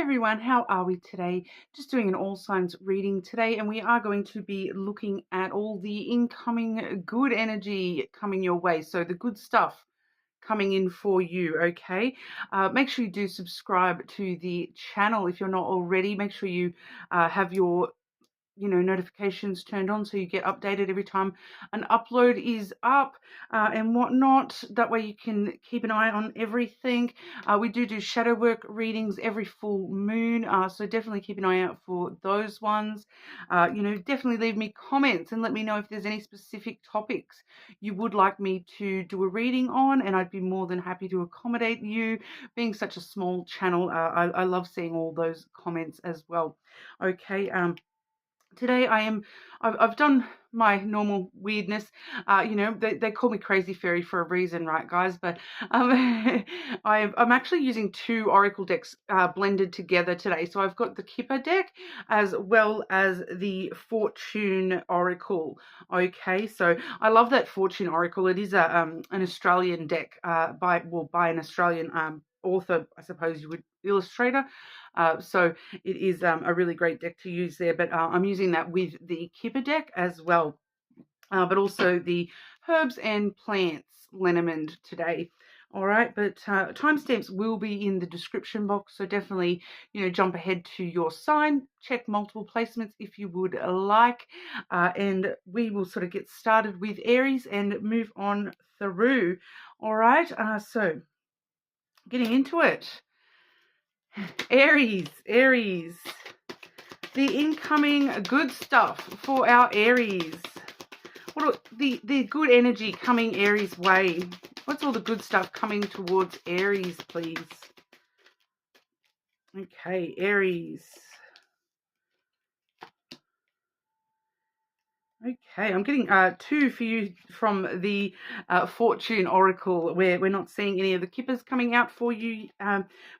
everyone, how are we today? Just doing an all signs reading today, and we are going to be looking at all the incoming good energy coming your way. So the good stuff coming in for you, okay? Make sure you do subscribe to the channel if you're not already. Make sure you have your notifications turned on so you get updated every time an upload is up and whatnot. That way you can keep an eye on everything. We do shadow work readings every full moon, so definitely keep an eye out for those ones. Definitely leave me comments and let me know if there's any specific topics you would like me to do a reading on, and I'd be more than happy to accommodate you. Being such a small channel, I love seeing all those comments as well. Okay. Today I've done my normal weirdness. They call me Crazyfaerie for a reason, right, guys? But I'm actually using two oracle decks blended together today. So I've got the Kipper deck as well as the Fortune Oracle. Okay, so I love that Fortune Oracle. It is an Australian deck by an Australian author, I suppose you would, illustrator. So it is a really great deck to use there, but I'm using that with the Kipper deck as well, but also the Herbs and Plants Lenormand today. All right, but timestamps will be in the description box, so definitely, jump ahead to your sign, check multiple placements if you would like, and we will sort of get started with Aries and move on through. All right, so getting into it. Aries, the incoming good stuff for our Aries. What are the good energy coming Aries' way? What's all the good stuff coming towards Aries, please? Okay, Aries. Okay, I'm getting two for you from the Fortune Oracle, where we're not seeing any of the Kippers coming out for you.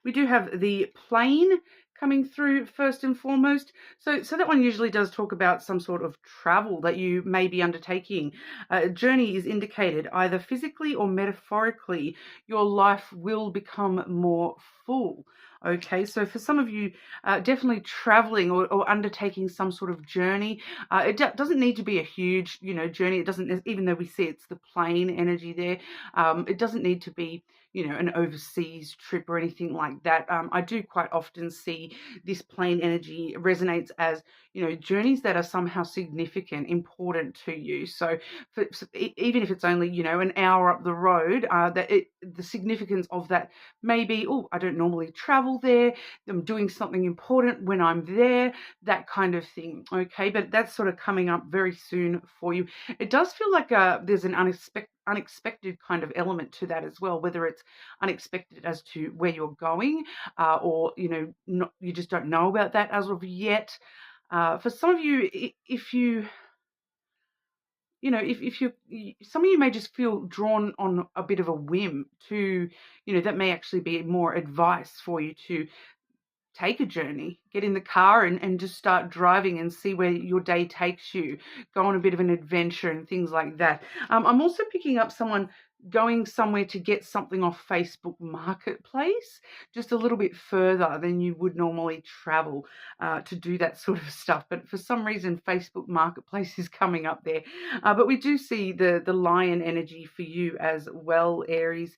We do have the Plane coming through first and foremost. So that one usually does talk about some sort of travel that you may be undertaking. A journey is indicated either physically or metaphorically. Your life will become more full. Okay, so for some of you, definitely traveling or undertaking some sort of journey. It doesn't need to be a huge, journey. It doesn't, even though we see it's the plane energy there. It doesn't need to be, an overseas trip or anything like that. I do quite often see this plane energy resonates as, journeys that are somehow significant, important to you. So even if it's only, an hour up the road, the significance of that may be, oh, I don't normally travel there. I'm doing something important when I'm there, that kind of thing. Okay, but that's sort of coming up very soon for you. It does feel like there's an unexpected kind of element to that as well, whether it's unexpected as to where you're going, or you just don't know about that as of yet. For some of you, if you some of you may just feel drawn on a bit of a whim to, that may actually be more advice for you to take a journey, get in the car and just start driving and see where your day takes you, go on a bit of an adventure and things like that. I'm also picking up someone going somewhere to get something off Facebook Marketplace, just a little bit further than you would normally travel to do that sort of stuff. But for some reason, Facebook Marketplace is coming up there. But we do see the lion energy for you as well, Aries.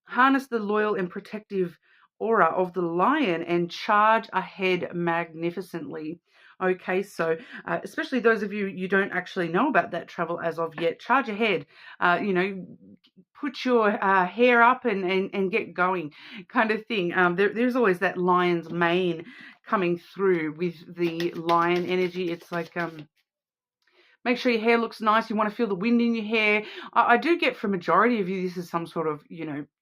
Harness the loyal and protective aura of the lion and charge ahead magnificently. Okay, so especially those of you don't actually know about that travel as of yet, charge ahead. Put your hair up and get going, kind of thing. There's always that lion's mane coming through with the lion energy. It's like make sure your hair looks nice. You want to feel the wind in your hair. I do get for majority of you, this is some sort of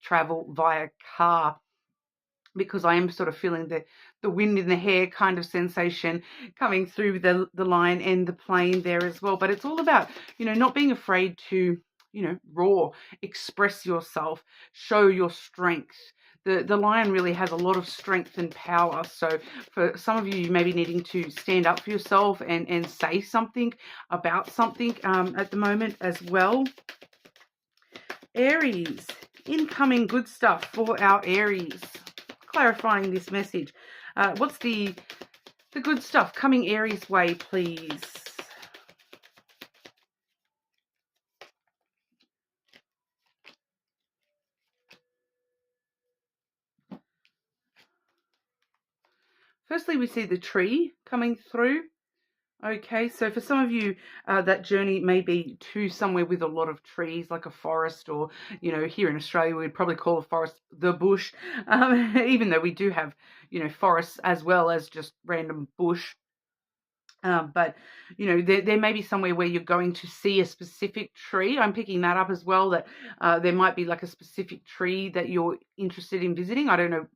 travel via car, because I am sort of feeling the wind in the hair kind of sensation coming through the lion and the plane there as well. But it's all about, not being afraid to, roar, express yourself, show your strength. The lion really has a lot of strength and power. So for some of you, you may be needing to stand up for yourself and say something about something at the moment as well. Aries, incoming good stuff for our Aries. clarifying this message. What's the good stuff coming Aries way, please? Firstly, we see the tree coming through. Okay, so for some of you, that journey may be to somewhere with a lot of trees, like a forest, or, you know, here in Australia, we'd probably call a forest the bush, even though we do have, you know, forests as well as just random bush. But, you know, there may be somewhere where you're going to see a specific tree. I'm picking that up as well, that there might be like a specific tree that you're interested in visiting. I don't know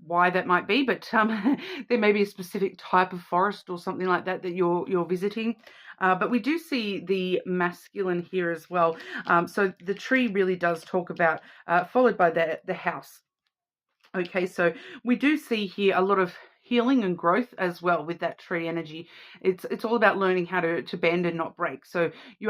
why that might be, but there may be a specific type of forest or something like that that you're visiting. But we do see the masculine here as well. So the tree really does talk about, followed by the house. Okay, so we do see here a lot of healing and growth as well with that tree energy. It's all about learning how to bend and not break. So you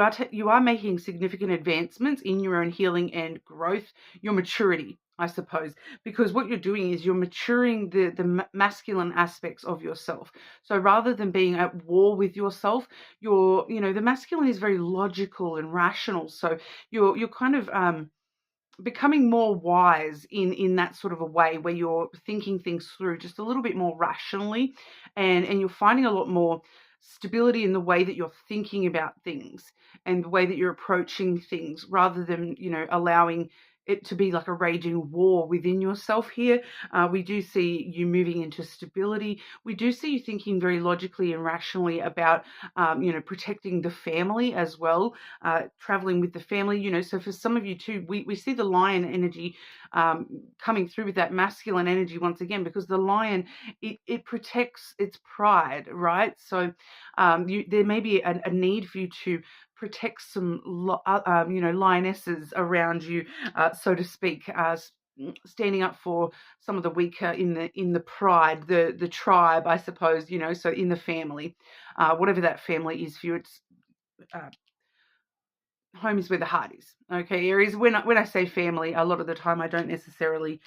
are making significant advancements in your own healing and growth, your maturity, I suppose, because what you're doing is you're maturing the masculine aspects of yourself. So rather than being at war with yourself, the masculine is very logical and rational. So you're kind of becoming more wise in that sort of a way where you're thinking things through just a little bit more rationally, and you're finding a lot more stability in the way that you're thinking about things and the way that you're approaching things, rather than, you know, allowing it to be like a raging war within yourself here. We do see you moving into stability. We do see you thinking very logically and rationally about, protecting the family as well, traveling with the family, you know. So for some of you too, we see the lion energy coming through with that masculine energy once again, because the lion, it protects its pride, right? So there may be a need for you to protect some, lionesses around you, so to speak, standing up for some of the weaker in the pride, the tribe, I suppose, you know. So in the family, whatever that family is for you, it's home is where the heart is. Okay, Aries. When I say family, a lot of the time I don't necessarily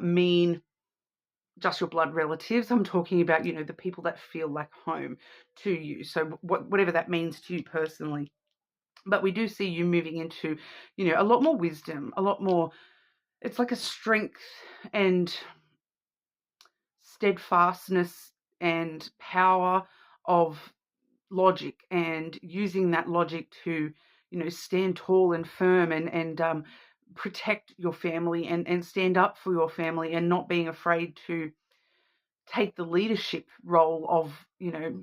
mean just your blood relatives. I'm talking about, you know, the people that feel like home to you. So whatever that means to you personally. But we do see you moving into, you know, a lot more wisdom, a lot more. It's like a strength and steadfastness and power of logic, and using that logic to, you know, stand tall and firm, and protect your family, and stand up for your family, and not being afraid to take the leadership role of, you know,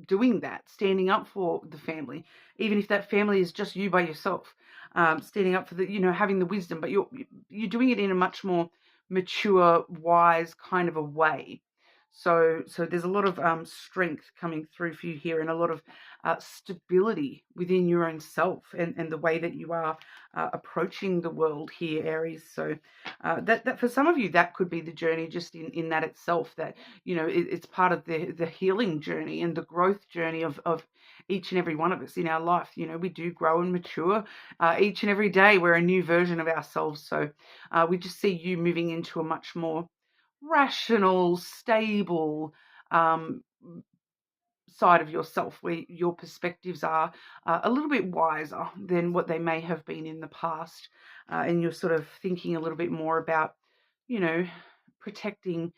doing that, standing up for the family, even if that family is just you by yourself, standing up for the, you know, having the wisdom, but you're doing it in a much more mature, wise kind of a way. So there's a lot of strength coming through for you here, and a lot of stability within your own self, and the way that you are approaching the world here, Aries. So that for some of you, that could be the journey just in that itself, that, you know, it's part of the healing journey and the growth journey of each and every one of us in our life. You know, we do grow and mature each and every day. We're a new version of ourselves. So we just see you moving into a much more rational, stable side of yourself, where your perspectives are a little bit wiser than what they may have been in the past, and you're sort of thinking a little bit more about, you know, protecting,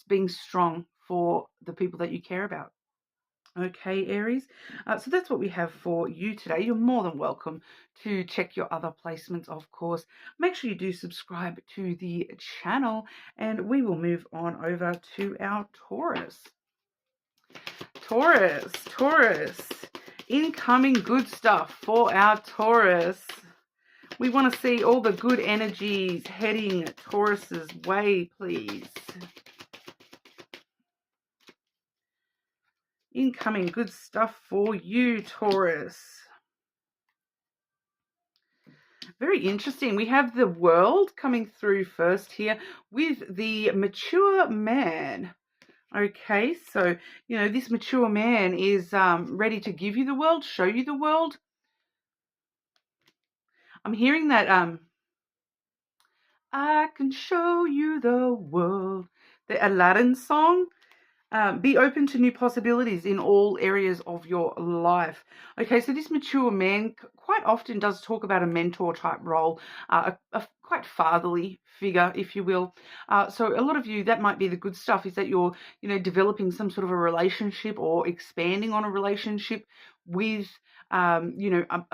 being strong for the people that you care about. Okay, Aries. So that's what we have for you today. You're more than welcome to check your other placements, of course. Make sure you do subscribe to the channel, and we will move on over to our Taurus. Taurus. Incoming good stuff for our Taurus. We want to see all the good energies heading Taurus's way, please. Incoming good stuff for you, Taurus. Very interesting. We have the World coming through first here with the mature man. Okay, so, you know, this mature man is ready to give you the world, show you the world. I'm hearing that I can show you the world. The Aladdin song. Be open to new possibilities in all areas of your life. Okay, so this mature man quite often does talk about a mentor type role, a quite fatherly figure, if you will. So a lot of you, that might be the good stuff, is that you're, developing some sort of a relationship or expanding on a relationship with, a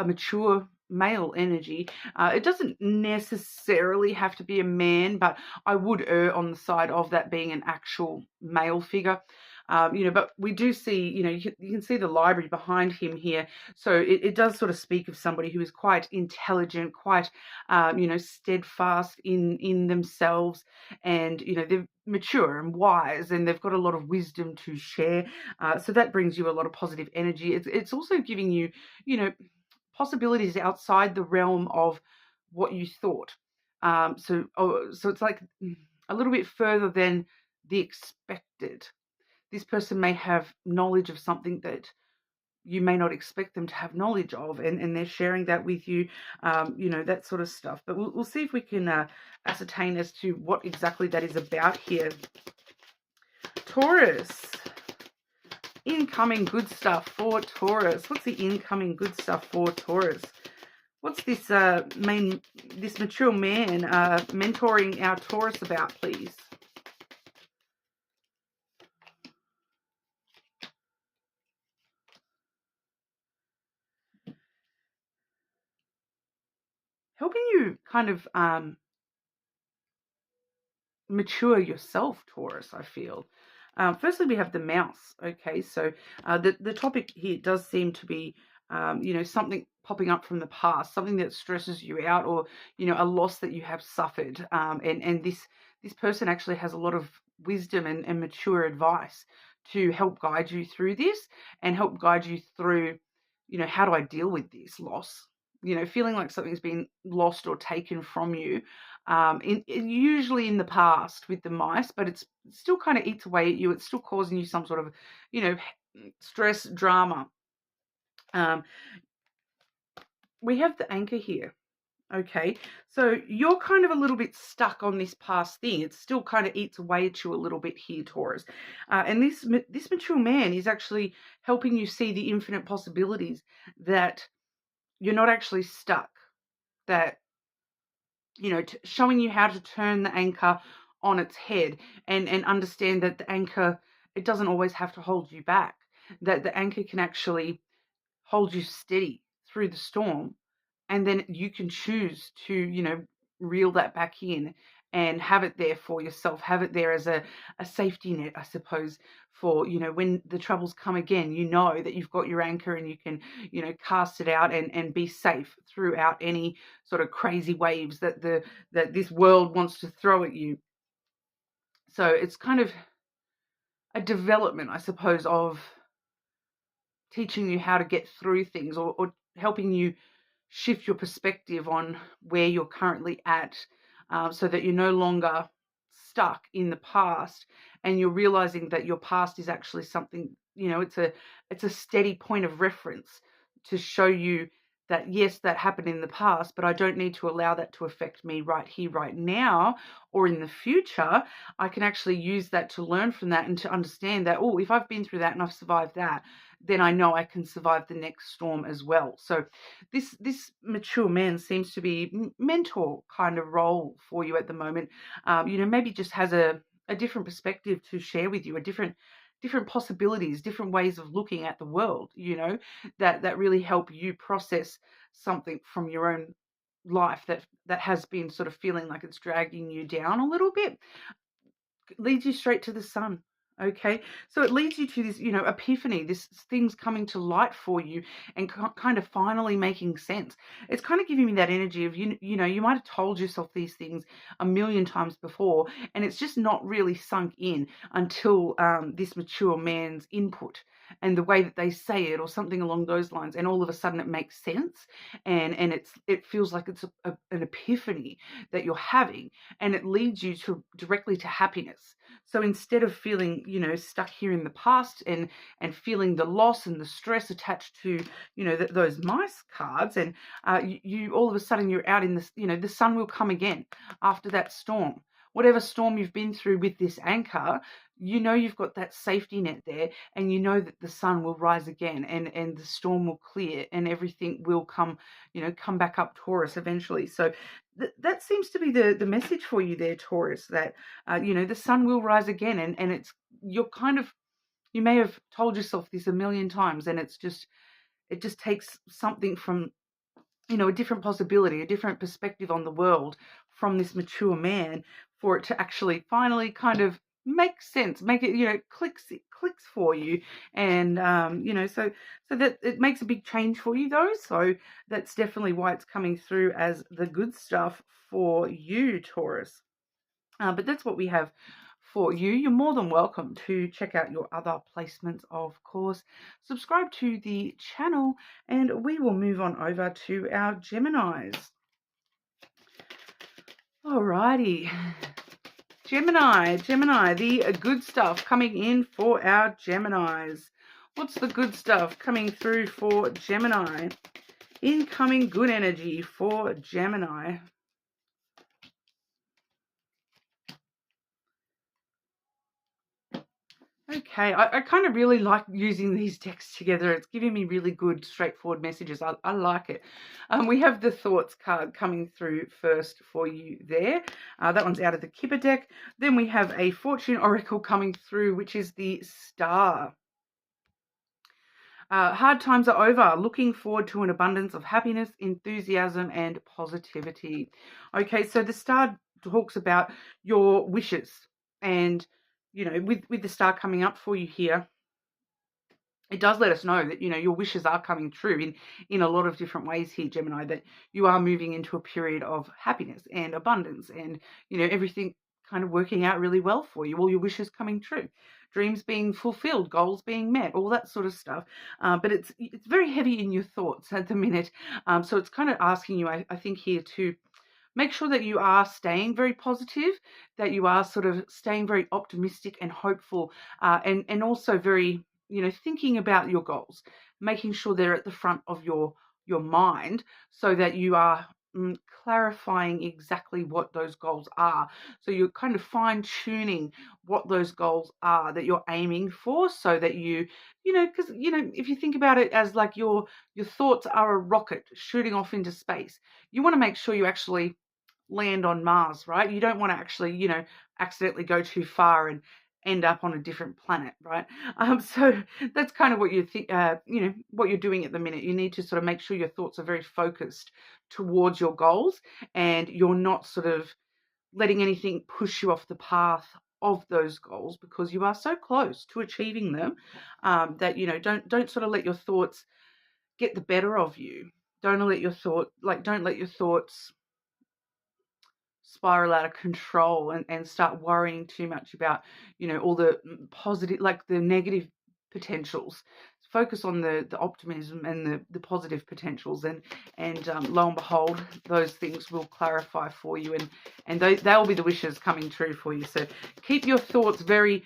mature male energy. It doesn't necessarily have to be a man, but I would err on the side of that being an actual male figure. But we do see, you can see the library behind him here. So it does sort of speak of somebody who is quite intelligent, quite, steadfast in themselves, and, they're mature and wise, and they've got a lot of wisdom to share. So that brings you a lot of positive energy. It's also giving you, possibilities outside the realm of what you thought. So it's like a little bit further than the expected. This person may have knowledge of something that you may not expect them to have knowledge of, and they're sharing that with you, that sort of stuff. But we'll see if we can ascertain as to what exactly that is about here. Taurus. Incoming good stuff for Taurus. What's the incoming good stuff for Taurus? What's this this mature man mentoring our Taurus about, please? Helping you kind of mature yourself, Taurus, I feel. Firstly, we have the mouse. Okay, so the topic here does seem to be, something popping up from the past, something that stresses you out, or a loss that you have suffered. And this person actually has a lot of wisdom and mature advice to help guide you through this, and help guide you through, how do I deal with this loss? Feeling like something's been lost or taken from you, usually in the past with the mice, but it still kind of eats away at you. It's still causing you some sort of, stress, drama. We have the anchor here. Okay, so you're kind of a little bit stuck on this past thing. It still kind of eats away at you a little bit here, Taurus. And this mature man is actually helping you see the infinite possibilities, that you're not actually stuck, that showing you how to turn the anchor on its head, and understand that the anchor, it doesn't always have to hold you back, that the anchor can actually hold you steady through the storm, and then you can choose to reel that back in and have it there for yourself, have it there as a safety net, I suppose, for when the troubles come again, that you've got your anchor, and you can cast it out and be safe throughout any sort of crazy waves that this world wants to throw at you. So it's kind of a development, I suppose, of teaching you how to get through things, or helping you shift your perspective on where you're currently at, so that you're no longer stuck in the past, and you're realizing that your past is actually something, it's a steady point of reference to show you that, yes, that happened in the past, but I don't need to allow that to affect me right here, right now, or in the future. I can actually use that to learn from that, and to understand that, oh, if I've been through that and I've survived that, then I know I can survive the next storm as well. So this mature man seems to be mentor kind of role for you at the moment. Maybe just has a different perspective to share with you, a different possibilities, different ways of looking at the world, that really help you process something from your own life that has been sort of feeling like it's dragging you down a little bit. Leads you straight to the sun. Okay, so it leads you to this, epiphany, this things coming to light for you, and kind of finally making sense. It's kind of giving me that energy of, you might have told yourself these things a million times before, and it's just not really sunk in until this mature man's input. and the way that they say it or something along those lines, and all of a sudden it makes sense, and it feels like it's an epiphany that you're having, and it leads you directly to happiness. So instead of feeling, stuck here in the past and feeling the loss and the stress attached to, those mice cards, and you all of a sudden you're out in this, the sun will come again after that storm. Whatever storm you've been through with this anchor, you've got that safety net there, and that the sun will rise again, and the storm will clear, and everything will come back up, Taurus, eventually. So that seems to be the message for you there, Taurus, that the sun will rise again, and it's you may have told yourself this a million times, and it just takes something from a different possibility, a different perspective on the world from this mature man for it to actually finally kind of make sense, make it, clicks for you. And, so that it makes a big change for you though. So that's definitely why it's coming through as the good stuff for you, Taurus. But that's what we have for you. You're more than welcome to check out your other placements, of course. Subscribe to the channel, and we will move on over to our Geminis. Alrighty. Gemini, the good stuff coming in for our Geminis. What's the good stuff coming through for Gemini? Incoming good energy for Gemini. Okay, I kind of really like using these decks together. It's giving me really good, straightforward messages. I like it. We have the Thoughts card coming through first for you there. That one's out of the Kipper deck. Then we have a Fortune Oracle coming through, which is the Star. Hard times are over. Looking forward to an abundance of happiness, enthusiasm, and positivity. Okay, so the Star talks about your wishes, and with the Star coming up for you here, it does let us know that your wishes are coming true in a lot of different ways here, Gemini. That you are moving into a period of happiness and abundance, and everything kind of working out really well for you. All your wishes coming true, dreams being fulfilled, goals being met, all that sort of stuff. But it's very heavy in your thoughts at the minute. So it's kind of asking you, I think, here to make sure that you are staying very positive, that you are sort of staying very optimistic and hopeful, and also very, thinking about your goals, making sure they're at the front of your mind, so that you are clarifying exactly what those goals are. So you're kind of fine-tuning what those goals are that you're aiming for, so that because if you think about it as like your thoughts are a rocket shooting off into space, you want to make sure you actually land on Mars, right? You don't want to actually, accidentally go too far and end up on a different planet, right? So that's kind of what you think, what you're doing at the minute. You need to sort of make sure your thoughts are very focused towards your goals, and you're not sort of letting anything push you off the path of those goals, because you are so close to achieving them, that don't sort of let your thoughts get the better of you. Don't let your thoughts spiral out of control and start worrying too much about all the positive, like the negative potentials. Focus on the optimism and the positive potentials, and lo and behold, those things will clarify for you, and they'll be the wishes coming true for you. So keep your thoughts very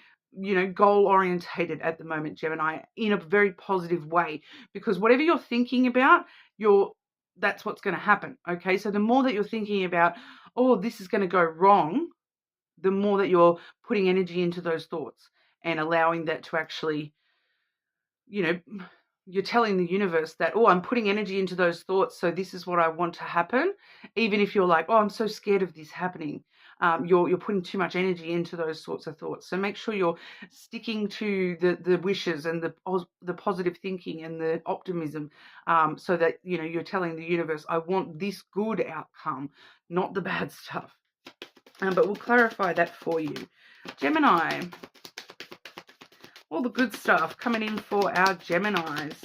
goal orientated at the moment, Gemini, in a very positive way, because whatever you're thinking about, that's what's going to happen. Okay, so the more that you're thinking about, oh, this is going to go wrong, the more that you're putting energy into those thoughts and allowing that to actually, you're telling the universe that, oh, I'm putting energy into those thoughts, so this is what I want to happen. Even if you're like, oh, I'm so scared of this happening, you're putting too much energy into those sorts of thoughts. So make sure you're sticking to the wishes and the positive thinking and the optimism, so that you're telling the universe, I want this good outcome, not the bad stuff. But we'll clarify that for you, Gemini. All the good stuff coming in for our Geminis.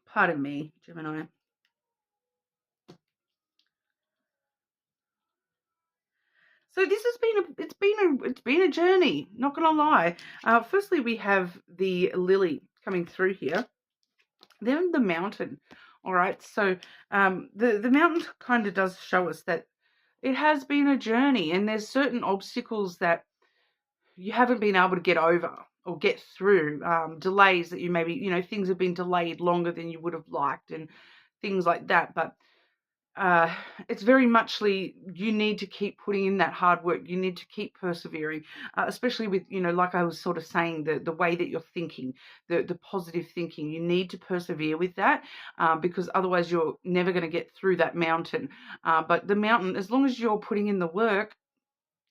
Pardon me, Gemini. So this has it's been a journey, not gonna lie. Firstly, we have the lily coming through here. Then the mountain. All right. So the mountain kind of does show us that it has been a journey, and there's certain obstacles that you haven't been able to get over or get through, delays that you maybe, things have been delayed longer than you would have liked and things like that. But uh, it's very muchly you need to keep putting in that hard work. You need to keep persevering, especially with, like I was sort of saying, the way that you're thinking, the positive thinking. You need to persevere with that because otherwise you're never going to get through that mountain. But the mountain, as long as you're putting in the work,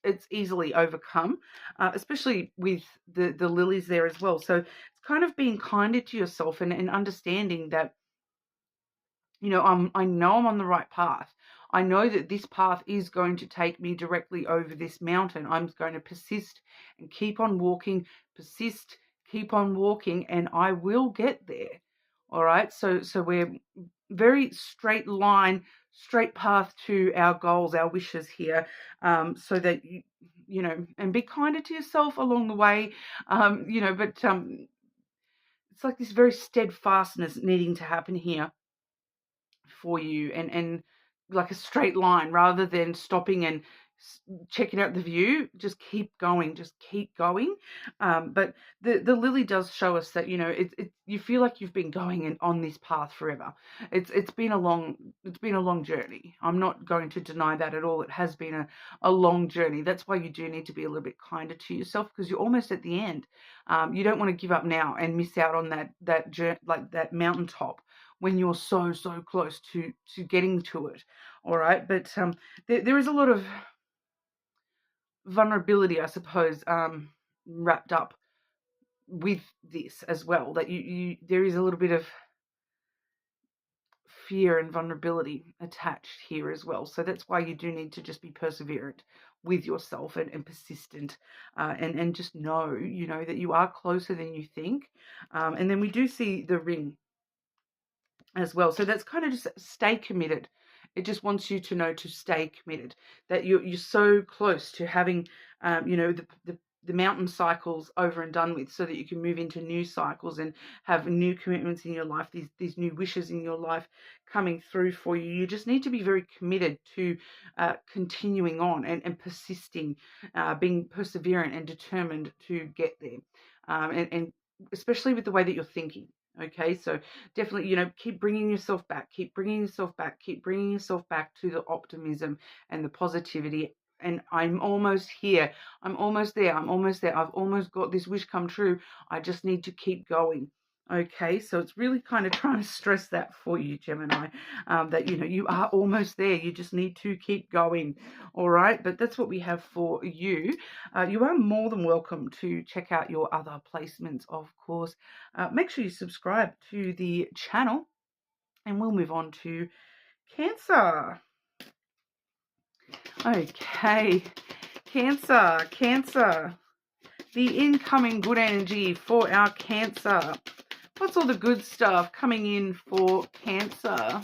it's easily overcome, especially with the lilies there as well. So it's kind of being kinder to yourself and understanding that, I know I'm on the right path. I know that this path is going to take me directly over this mountain. I'm going to persist and keep on walking, persist, keep on walking, and I will get there. All right. So we're very straight line, straight path to our goals, our wishes here, so that and be kinder to yourself along the way, but it's like this very steadfastness needing to happen here for you, and like a straight line rather than stopping and checking out the view. Just keep going, but the lily does show us that you feel like you've been going on this path forever. It's been a long journey. I'm not going to deny that at all. It has been a long journey. That's why you do need to be a little bit kinder to yourself, because you're almost at the end. You don't want to give up now and miss out on that journey, like that mountaintop, when you're so close to getting to it. All right. But there is a lot of vulnerability, I suppose, wrapped up with this as well, that you there is a little bit of fear and vulnerability attached here as well. So that's why you do need to just be perseverant with yourself and persistent, and just know that you are closer than you think. And then we do see the ring as well. So that's kind of just stay committed. It just wants you to know to stay committed, that you're so close to having, the mountain cycles over and done with, so that you can move into new cycles and have new commitments in your life, these new wishes in your life coming through for you. You just need to be very committed to continuing on and persisting, being perseverant and determined to get there, and especially with the way that you're thinking. Okay, so definitely, keep bringing yourself back, keep bringing yourself back to the optimism and the positivity. And I'm almost here. I'm almost there. I've almost got this wish come true. I just need to keep going. Okay, so it's really kind of trying to stress that for you, Gemini, that, you are almost there. You just need to keep going. All right, but that's what we have for you. You are more than welcome to check out your other placements, of course. Make sure you subscribe to the channel, and we'll move on to Cancer. Okay, Cancer. The incoming good energy for our Cancer. What's all the good stuff coming in for Cancer?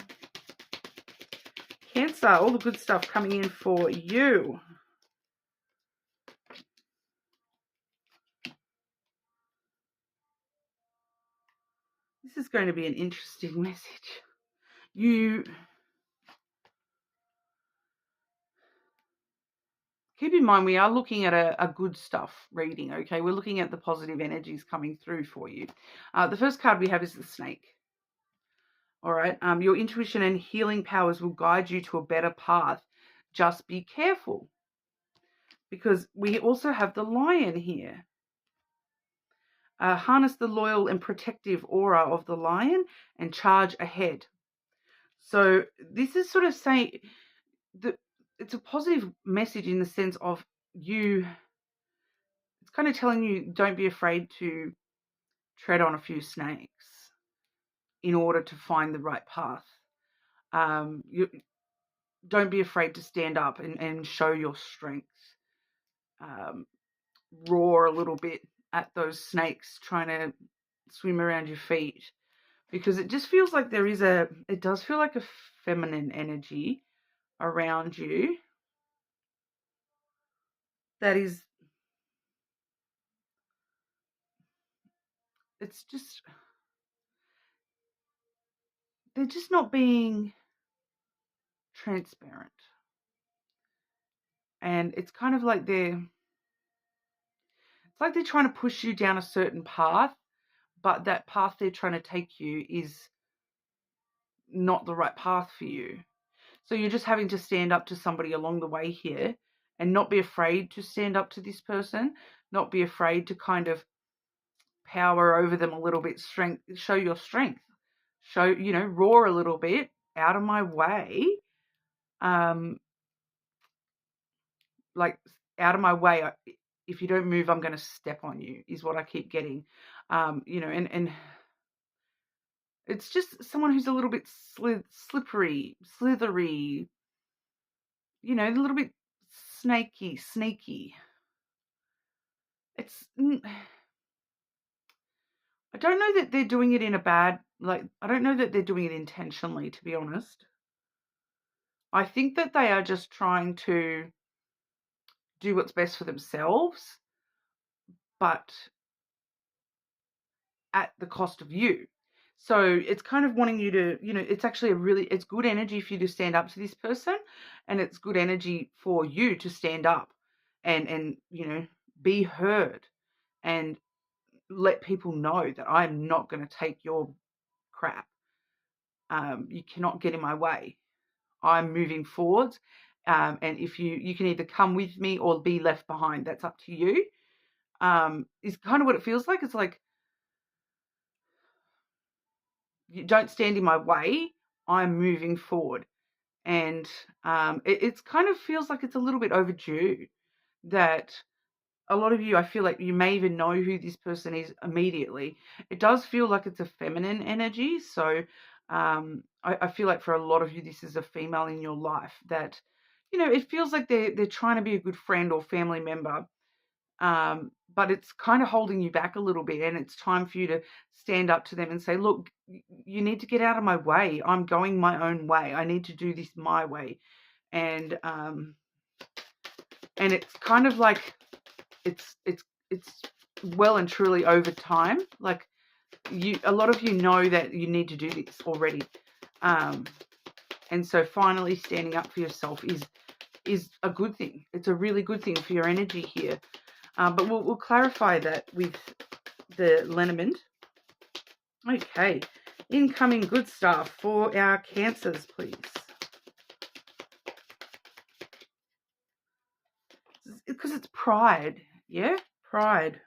Cancer, all the good stuff coming in for you. This is going to be an interesting message. Keep in mind, we are looking at a good stuff reading, okay? We're looking at the positive energies coming through for you. The first card we have is the snake. All right. Your intuition and healing powers will guide you to a better path. Just be careful, because we also have the lion here. Harness the loyal and protective aura of the lion and charge ahead. So this is sort of saying that it's a positive message in the sense of it's kind of telling you, don't be afraid to tread on a few snakes in order to find the right path. You don't be afraid to stand up and show your strength. Roar a little bit at those snakes trying to swim around your feet, because it just feels like it does feel like a feminine energy around you. that is, it's just, they're just not being transparent. And it's kind of like it's like they're trying to push you down a certain path, but that path they're trying to take you is not the right path for you. So you're just having to stand up to somebody along the way here and not be afraid to stand up to this person, not be afraid to kind of power over them a little bit, show your strength, roar a little bit, out of my way. Like, out of my way, if you don't move, I'm going to step on you, is what I keep getting. And it's just someone who's a little bit slippery, slithery, a little bit sneaky. I don't know that they're doing it in a bad, I don't know that they're doing it intentionally, to be honest. I think that they are just trying to do what's best for themselves, but at the cost of you. So it's kind of wanting you to, it's actually it's good energy for you to stand up to this person, and it's good energy for you to stand up and be heard and let people know that I'm not going to take your crap. You cannot get in my way. I'm moving forward. And if you can either come with me or be left behind. That's up to you. Is kind of what it feels like. It's like, you don't stand in my way. I'm moving forward. And it's kind of feels like it's a little bit overdue that a lot of you, I feel like you may even know who this person is immediately. It does feel like it's a feminine energy. So I feel like for a lot of you, this is a female in your life that, it feels like they're trying to be a good friend or family member. But it's kind of holding you back a little bit, and it's time for you to stand up to them and say, look, you need to get out of my way. I'm going my own way. I need to do this my way. And it's kind of like it's well and truly over time. Like, a lot of you know that you need to do this already. And so finally standing up for yourself is a good thing. It's a really good thing for your energy here. But we'll clarify that with the Lenormand. Okay, incoming good stuff for our Cancers, please. Because it's pride, yeah? Pride.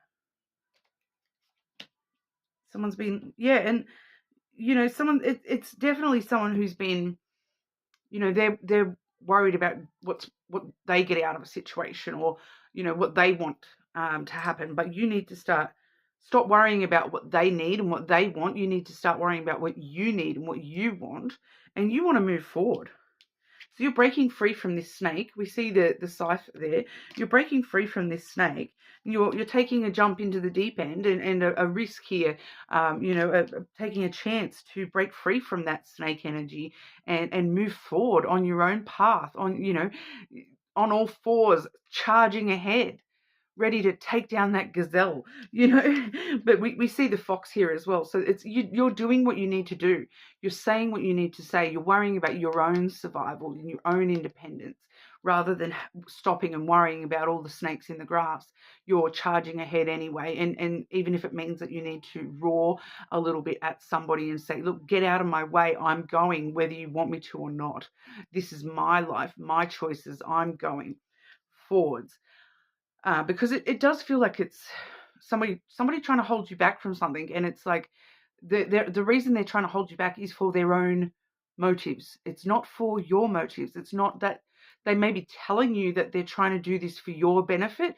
Someone's been, and, it's definitely someone who's been, they're worried about what they get out of a situation, or, what they want to happen. But you need to stop worrying about what they need and what they want. You need to start worrying about what you need and what you want, and you want to move forward. So you're breaking free from this snake. We see the scythe there. You're breaking free from this snake. You're taking a jump into the deep end and a risk here, taking a chance to break free from that snake energy and move forward on your own path, on all fours, charging ahead, ready to take down that gazelle, but we see the fox here as well. So it's you're doing what you need to do. You're saying what you need to say. You're worrying about your own survival and your own independence, rather than stopping and worrying about all the snakes in the grass. You're charging ahead anyway. And even if it means that you need to roar a little bit at somebody and say, look, get out of my way. I'm going whether you want me to or not. This is my life, my choices. I'm going forwards. Because it does feel like it's somebody trying to hold you back from something, and it's like the reason they're trying to hold you back is for their own motives. It's not for your motives. It's not that they may be telling you that they're trying to do this for your benefit,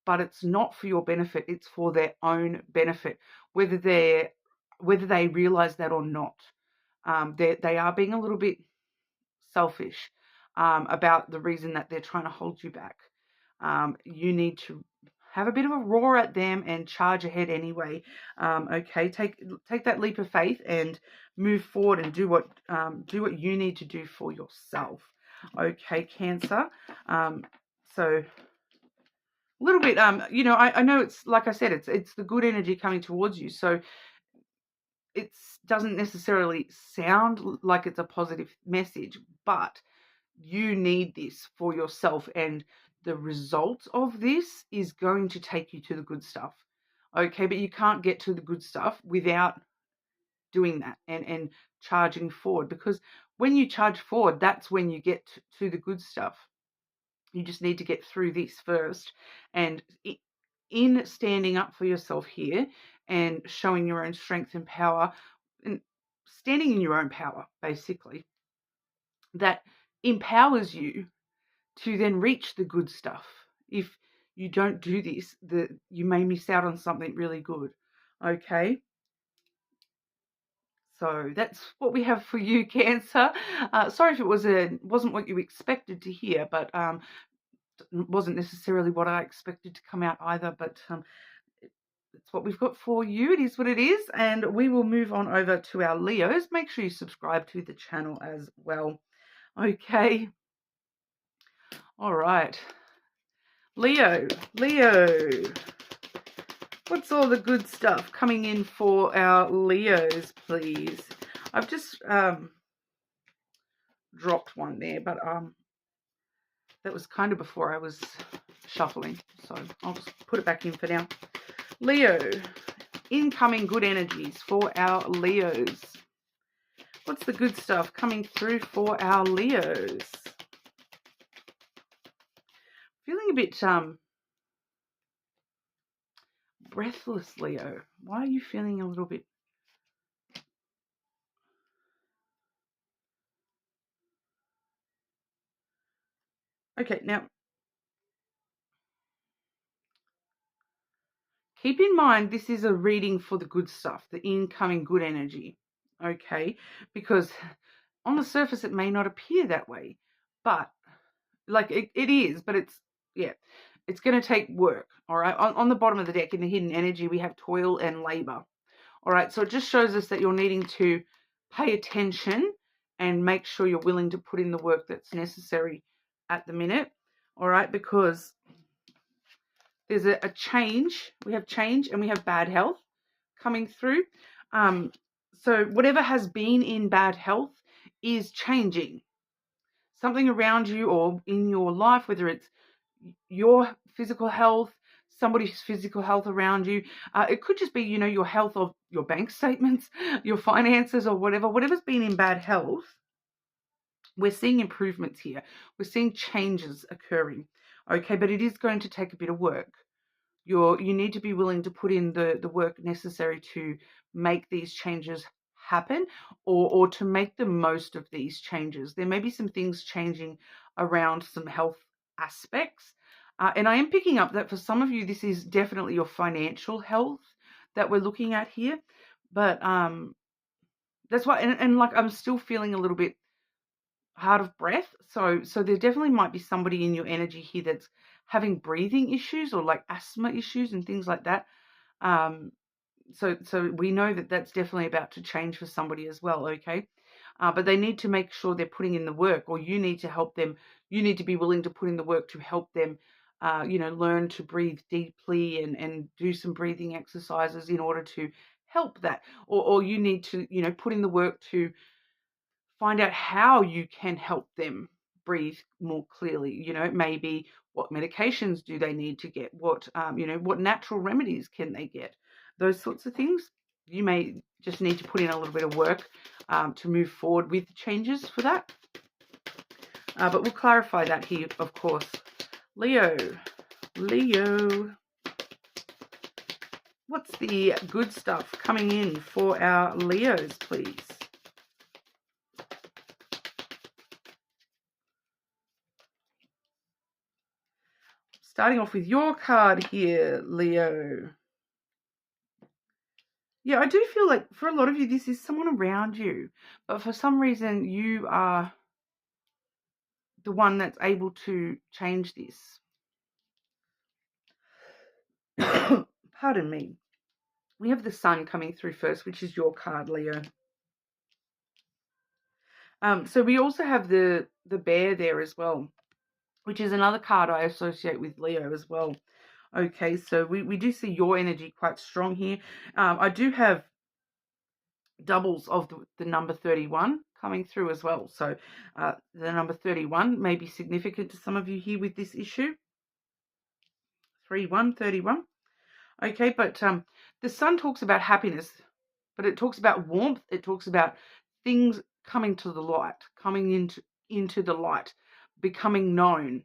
but it's not for your benefit. It's for their own benefit, whether they realize that or not. They are being a little bit selfish about the reason that they're trying to hold you back. You need to have a bit of a roar at them and charge ahead anyway. Okay, take that leap of faith and move forward and do what you need to do for yourself. Okay, Cancer. So a little bit, you know, I know it's, like I said, it's the good energy coming towards you. So it doesn't necessarily sound like it's a positive message, but you need this for yourself, and the result of this is going to take you to the good stuff. Okay, but you can't get to the good stuff without doing that and charging forward, because when you charge forward, that's when you get to the good stuff. You just need to get through this first, and in standing up for yourself here and showing your own strength and power and standing in your own power, basically, that empowers you to then reach the good stuff. If you don't do this, you may miss out on something really good. Okay, so that's what we have for you, Cancer. Sorry if it wasn't what you expected to hear, but wasn't necessarily what I expected to come out either. But it's what we've got for you. It is what it is, and we will move on over to our Leos. Make sure you subscribe to the channel as well. Okay. All right. Leo. What's all the good stuff coming in for our Leos, please? I've just dropped one there, but that was kind of before I was shuffling, so I'll just put it back in for now. Leo, incoming good energies for our Leos. What's the good stuff coming through for our Leos? Feeling a bit breathless, Leo. Why are you feeling a little bit? Okay, now keep in mind this is a reading for the good stuff, the incoming good energy. Okay, because on the surface it may not appear that way, but like it is, but it's, yeah, it's going to take work. All right, on the bottom of the deck in the hidden energy we have toil and labor. All right, so it just shows us that you're needing to pay attention and make sure you're willing to put in the work that's necessary at the minute. All right, because there's a change. We have change and we have bad health coming through. So whatever has been in bad health is changing. Something around you or in your life, whether it's your physical health, somebody's physical health around you. It could just be, you know, your health of your bank statements, your finances, or whatever's been in bad health. We're seeing improvements here. We're seeing changes occurring. Okay, but it is going to take a bit of work. You need to be willing to put in the work necessary to make these changes happen, or to make the most of these changes. There may be some things changing around some health aspects. And I am picking up that for some of you, this is definitely your financial health that we're looking at here. But that's why, and like I'm still feeling a little bit hard of breath. So there definitely might be somebody in your energy here that's having breathing issues or like asthma issues and things like that. So we know that that's definitely about to change for somebody as well, okay? But they need to make sure they're putting in the work, or you need to help them. You need to be willing to put in the work to help them, learn to breathe deeply and do some breathing exercises in order to help that. Or you need to, put in the work to find out how you can help them breathe more clearly. Maybe what medications do they need to get? What natural remedies can they get? Those sorts of things. You may just need to put in a little bit of work to move forward with changes for that. But we'll clarify that here, of course. Leo. What's the good stuff coming in for our Leos, please? Starting off with your card here, Leo. Yeah, I do feel like for a lot of you, this is someone around you. But for some reason, you are the one that's able to change this. Pardon me. We have the sun coming through first, which is your card, Leo. So we also have the bear there as well, which is another card I associate with Leo as well. Okay, so we do see your energy quite strong here. I do have doubles of the number 31 coming through as well. So the number 31 may be significant to some of you here with this issue. 31. Okay, but the sun talks about happiness, but it talks about warmth. It talks about things coming to the light, coming into the light, becoming known,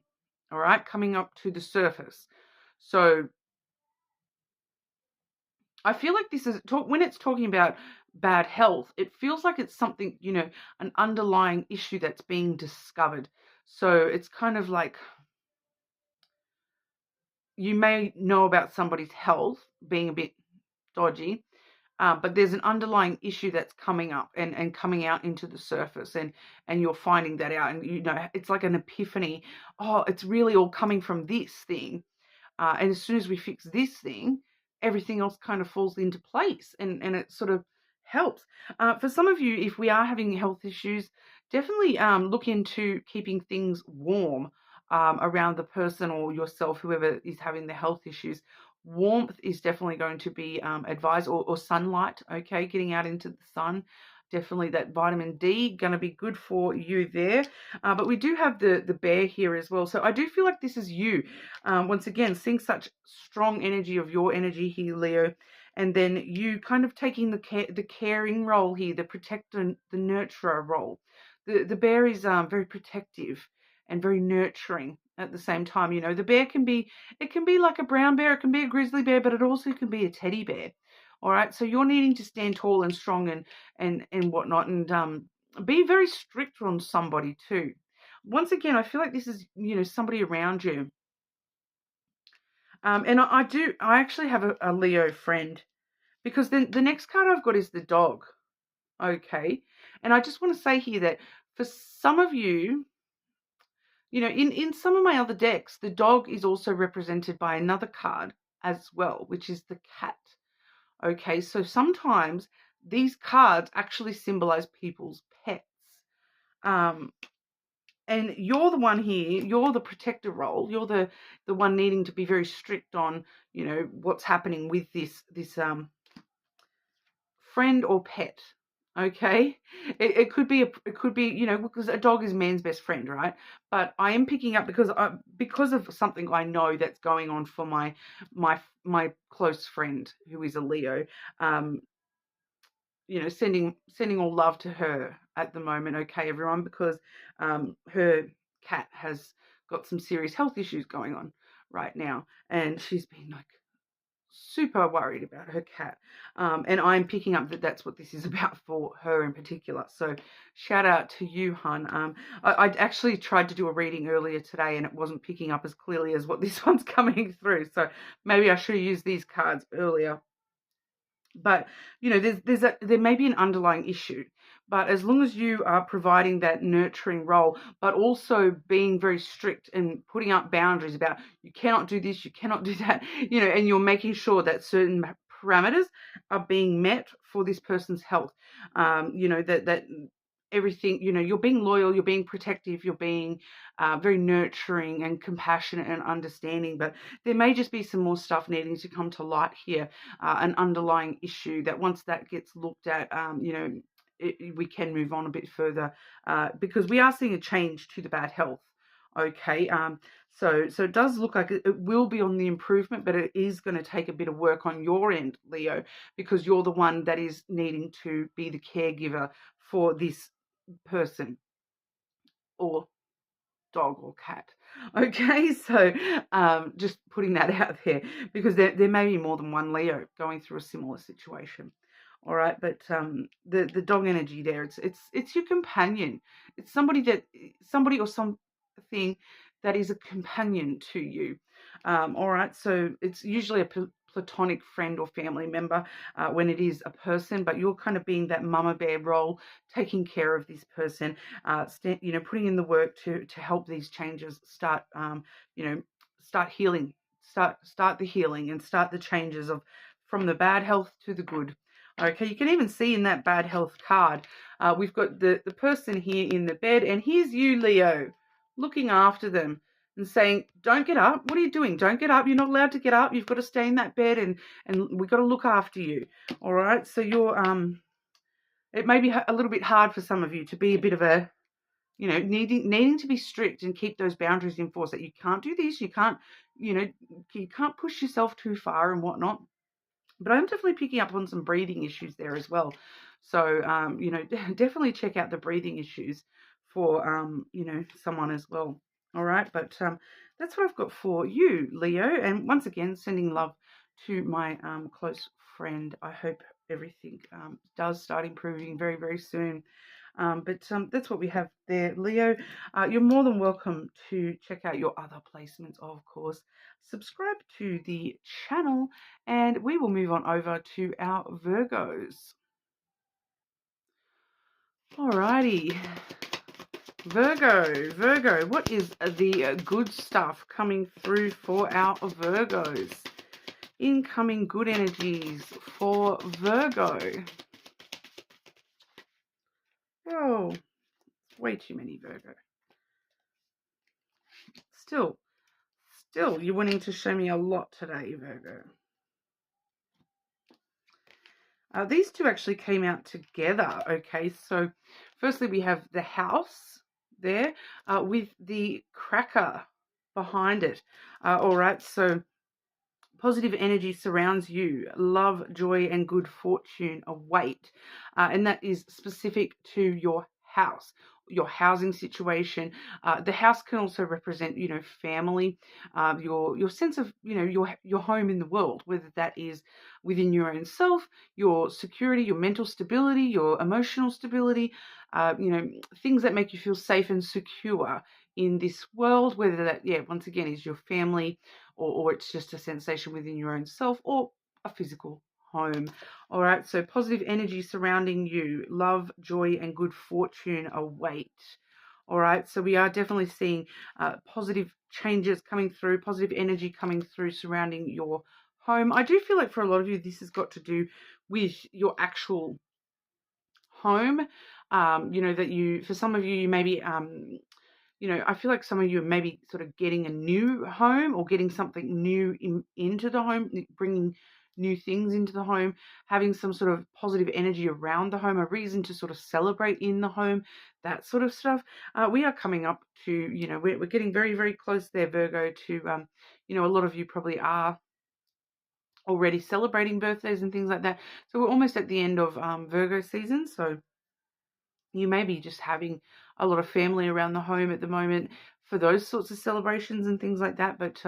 all right, coming up to the surface. So I feel like this is when it's talking about bad health, it feels like it's something, an underlying issue that's being discovered. So it's kind of like you may know about somebody's health being a bit dodgy, but there's an underlying issue that's coming up and coming out into the surface, and you're finding that out, and it's like an epiphany. Oh, it's really all coming from this thing. And as soon as we fix this thing, everything else kind of falls into place, and it sort of helps. For some of you, if we are having health issues, definitely look into keeping things warm around the person or yourself, whoever is having the health issues. Warmth is definitely going to be advised, or sunlight, okay, getting out into the sun. Definitely that vitamin D going to be good for you there. But we do have the bear here as well. So I do feel like this is you. Once again, seeing such strong energy of your energy here, Leo. And then you kind of taking the caring role here, the protector, the nurturer role. The bear is very protective and very nurturing at the same time. The bear can be like a brown bear, it can be a grizzly bear, but it also can be a teddy bear. All right, so you're needing to stand tall and strong and whatnot, and be very strict on somebody too. Once again, I feel like this is somebody around you. And I actually have a Leo friend, because then the next card I've got is the dog. Okay, and I just want to say here that for some of you, in some of my other decks, the dog is also represented by another card as well, which is the cat. Okay, so sometimes these cards actually symbolize people's pets. And you're the one here, you're the protector role, you're the one needing to be very strict on, what's happening with this friend or pet. Okay, it could be because a dog is man's best friend, right? But I am picking up because of something I know that's going on for my close friend who is a Leo. Sending all love to her at the moment, okay, everyone, because her cat has got some serious health issues going on right now, and she's been like super worried about her cat, and I'm picking up that that's what this is about for her in particular. So shout out to you, hun. I actually tried to do a reading earlier today and it wasn't picking up as clearly as what this one's coming through, so maybe I should have used these cards earlier. But there may be an underlying issue, but as long as you are providing that nurturing role, but also being very strict and putting up boundaries about you cannot do this, you cannot do that, and you're making sure that certain parameters are being met for this person's health, that everything, you're being loyal, you're being protective, you're being very nurturing and compassionate and understanding. But there may just be some more stuff needing to come to light here, an underlying issue that once that gets looked at, we can move on a bit further, because we are seeing a change to the bad health. Okay, so it does look like it will be on the improvement, but it is going to take a bit of work on your end, Leo, because you're the one that is needing to be the caregiver for this person or dog or cat. Okay, so just putting that out there, because there may be more than one Leo going through a similar situation. All right, but the dog energy there, it's your companion. It's somebody or something that is a companion to you. All right, so it's usually a platonic friend or family member when it is a person, but you're kind of being that mama bear role, taking care of this person, putting in the work to help these changes start, start healing, start the healing and start the changes from the bad health to the good. Okay, you can even see in that bad health card, we've got the person here in the bed, and here's you, Leo, looking after them, and saying, don't get up. What are you doing? Don't get up. You're not allowed to get up. You've got to stay in that bed, and we've got to look after you. All right. So you're it may be a little bit hard for some of you to be a bit of a, you know, needing to be strict and keep those boundaries in force, that you can't do this, you can't, you know, you can't push yourself too far and whatnot. But I'm definitely picking up on some breathing issues there as well. So, you know, definitely check out the breathing issues for, you know, someone as well. All right. But that's what I've got for you, Leo. And once again, sending love to my close friend. I hope everything does start improving very, very soon. But that's what we have there, Leo. You're more than welcome to check out your other placements, of course. Subscribe to the channel, and we will move on over to our Virgos. Alrighty. Virgo, what is the good stuff coming through for our Virgos? Incoming good energies for Virgo. Oh, way too many Virgo. Still, you're wanting to show me a lot today, Virgo. These two actually came out together, okay? So firstly, we have the house there with the cracker behind it. All right, so positive energy surrounds you. Love, joy, and good fortune await. And that is specific to your house, your housing situation. The house can also represent, you know, family, your sense of, you know, your home in the world, whether that is within your own self, your security, your mental stability, your emotional stability, you know, things that make you feel safe and secure in this world, whether that, yeah, once again, is your family, or it's just a sensation within your own self, or a physical home. All right, so positive energy surrounding you. Love, joy, and good fortune await. All right, so we are definitely seeing positive changes coming through, positive energy coming through surrounding your home. I do feel like for a lot of you, this has got to do with your actual home. You know, that you, for some of you, you maybe you know, I feel like some of you are maybe sort of getting a new home, or getting something new into the home, bringing new things into the home, having some sort of positive energy around the home, a reason to sort of celebrate in the home, that sort of stuff. We are coming up to, you know, we're getting very, very close there, Virgo, to, you know, a lot of you probably are already celebrating birthdays and things like that. So we're almost at the end of Virgo season. So you may be just having a lot of family around the home at the moment for those sorts of celebrations and things like that. But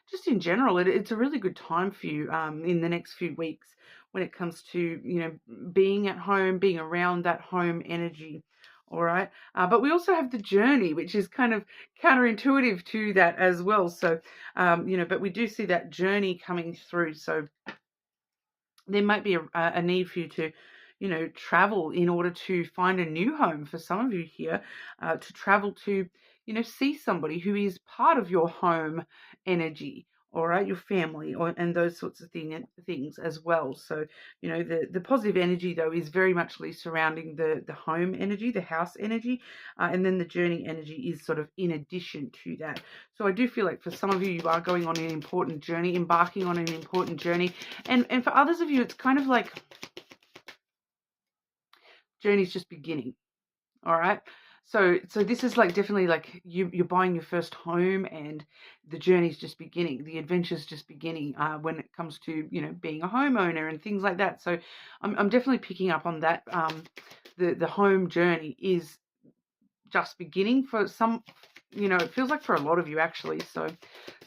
just in general, it's a really good time for you in the next few weeks when it comes to, you know, being at home, being around that home energy. All right. But we also have the journey, which is kind of counterintuitive to that as well. So, you know, but we do see that journey coming through. So there might be a need for you to, you know, travel in order to find a new home. For some of you here, to travel to, you know, see somebody who is part of your home energy, all right, your family, and those sorts of things as well. So, you know, the positive energy though is very much surrounding the home energy, the house energy, and then the journey energy is sort of in addition to that. So I do feel like for some of you, you are going on an important journey, embarking on an important journey, and for others of you, it's kind of like journey's just beginning. All right. So this is like definitely like you're buying your first home, and the journey's just beginning. The adventure's just beginning when it comes to, you know, being a homeowner and things like that. So I'm definitely picking up on that. The home journey is just beginning for some, you know, it feels like for a lot of you actually. So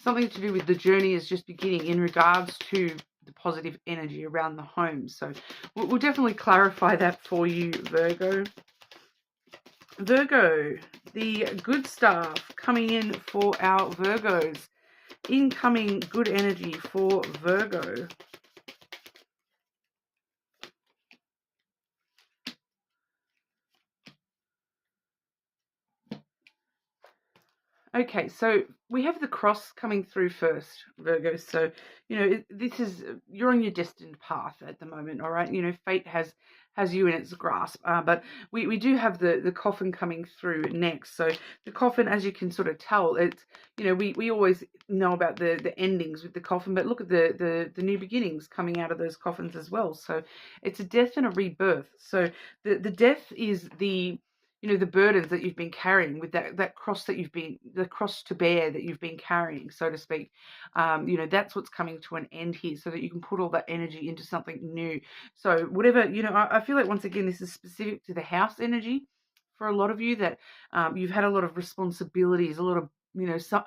something to do with the journey is just beginning in regards to the positive energy around the home. So we'll definitely clarify that for you, Virgo. Virgo, the good stuff coming in for our Virgos. Incoming good energy for Virgo. Okay, so we have the cross coming through first, Virgo. So, this is, you're on your destined path at the moment, all right? Fate has you in its grasp. But we do have the coffin coming through next. So the coffin, as you can sort of tell, it's, we always know about the endings with the coffin, but look at the new beginnings coming out of those coffins as well. So it's a death and a rebirth. So the death is the burdens that you've been carrying with that cross the cross to bear that you've been carrying, so to speak. That's what's coming to an end here, so that you can put all that energy into something new. So whatever, I feel like, once again, this is specific to the house energy for a lot of you, that you've had a lot of responsibilities, a lot of,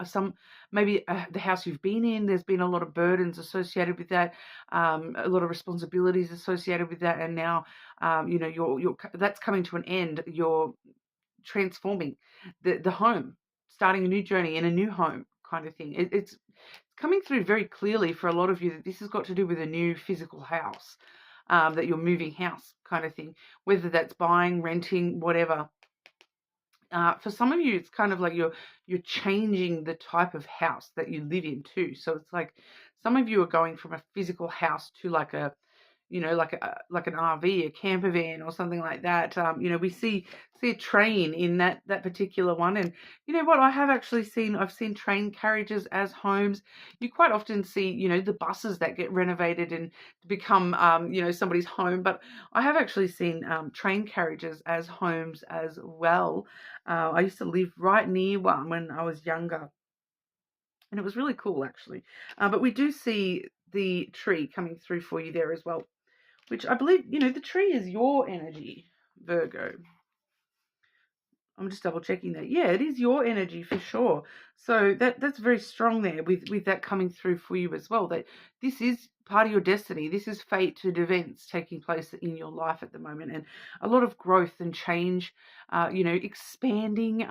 some maybe the house you've been in, there's been a lot of burdens associated with that, a lot of responsibilities associated with that, and now you're that's coming to an end. You're transforming the home, starting a new journey in a new home, kind of thing. It's coming through very clearly for a lot of you that this has got to do with a new physical house, that you're moving house, kind of thing, whether that's buying, renting, whatever. For some of you, it's kind of like you're changing the type of house that you live in too. So it's like some of you are going from a physical house to like a, like an RV, a camper van, or something like that. We see a train in that particular one, and you know what? I've seen train carriages as homes. You quite often see, the buses that get renovated and become, somebody's home. But I have actually seen train carriages as homes as well. I used to live right near one when I was younger, and it was really cool, actually. But we do see the tree coming through for you there as well, which I believe, the tree is your energy, Virgo. I'm just double checking that. Yeah, it is your energy for sure. So that's very strong there with that coming through for you as well. That this is part of your destiny. This is fated events taking place in your life at the moment, and a lot of growth and change. Expanding.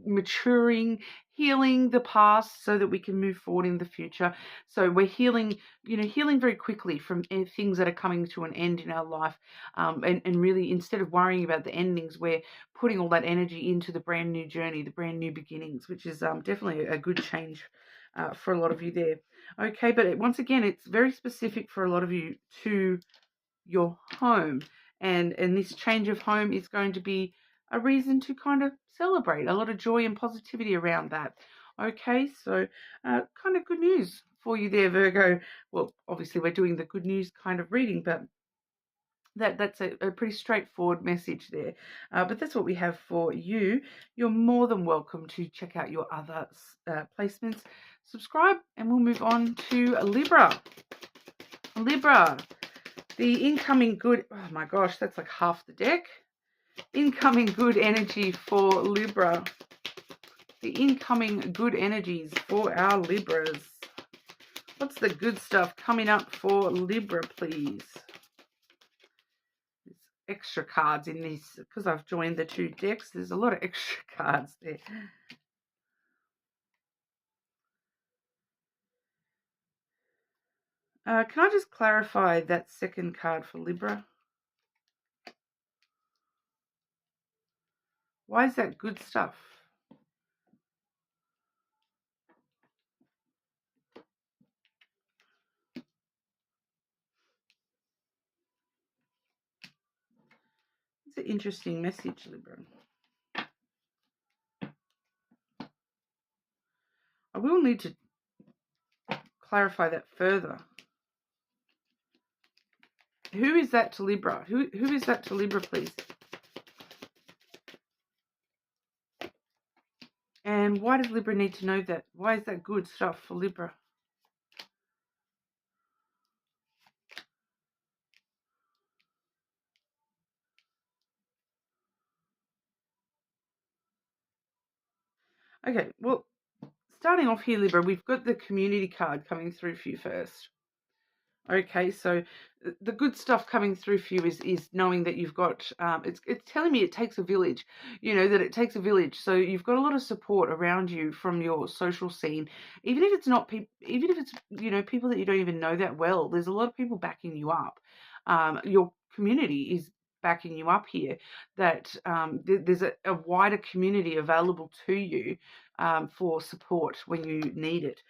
Maturing, healing the past so that we can move forward in the future. So we're healing. Healing very quickly from things that are coming to an end in our life, and really, instead of worrying about the endings, we're putting all that energy into the brand new journey, the brand new beginnings, which is definitely a good change for a lot of you there. Okay, but once again, it's very specific for a lot of you to your home, and this change of home is going to be a reason to kind of celebrate, a lot of joy and positivity around that. Okay, so kind of good news for you there, Virgo. Well, obviously we're doing the good news kind of reading, but that's a pretty straightforward message there. But that's what we have for you. You're more than welcome to check out your other placements. Subscribe, and we'll move on to Libra. Libra, the incoming good... Oh my gosh, that's like half the deck. Incoming good energy for Libra. The incoming good energies for our Libras. What's the good stuff coming up for Libra, please? Extra cards in this because I've joined the two decks. There's a lot of extra cards there. Can I just clarify that second card for Libra? Why is that good stuff? It's an interesting message, Libra. I will need to clarify that further. Who is that to Libra? Who is that to Libra, please? And why does Libra need to know that? Why is that good stuff for Libra? Okay, well, starting off here, Libra, we've got the community card coming through for you first. Okay, so the good stuff coming through for you is knowing that you've got, it's telling me it takes a village, that it takes a village. So you've got a lot of support around you from your social scene, even if it's not people, even if it's, people that you don't even know that well. There's a lot of people backing you up. Your community is backing you up here, that there's a wider community available to you, for support when you need it,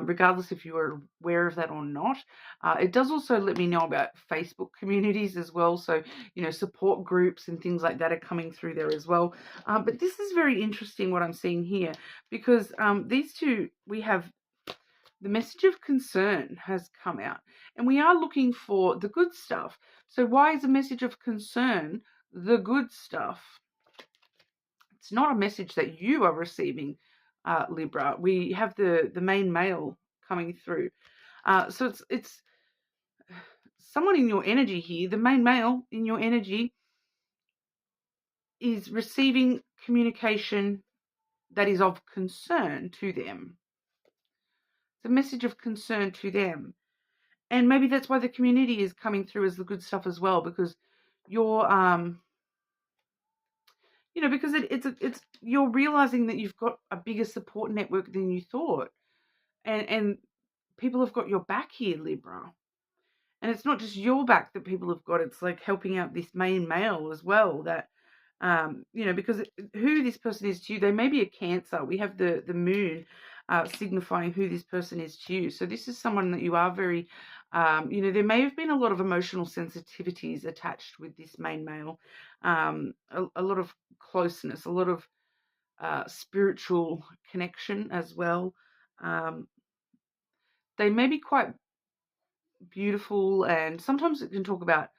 regardless if you are aware of that or not. It does also let me know about Facebook communities as well. So, support groups and things like that are coming through there as well. But this is very interesting what I'm seeing here, because these two, we have the message of concern has come out, and we are looking for the good stuff. So why is a message of concern the good stuff? It's not a message that you are receiving, Libra. We have the main male coming through. So it's someone in your energy here. The main male in your energy is receiving communication that is of concern to them. It's a message of concern to them. And maybe that's why the community is coming through as the good stuff as well, because you're, because it's you're realizing that you've got a bigger support network than you thought, and people have got your back here, Libra. And it's not just your back that people have got; it's like helping out this main male as well. That, because who this person is to you, they may be a Cancer. We have the moon signifying who this person is to you. So this is someone that you are very, there may have been a lot of emotional sensitivities attached with this main male, a lot of closeness, a lot of spiritual connection as well. They may be quite beautiful, and sometimes it can talk about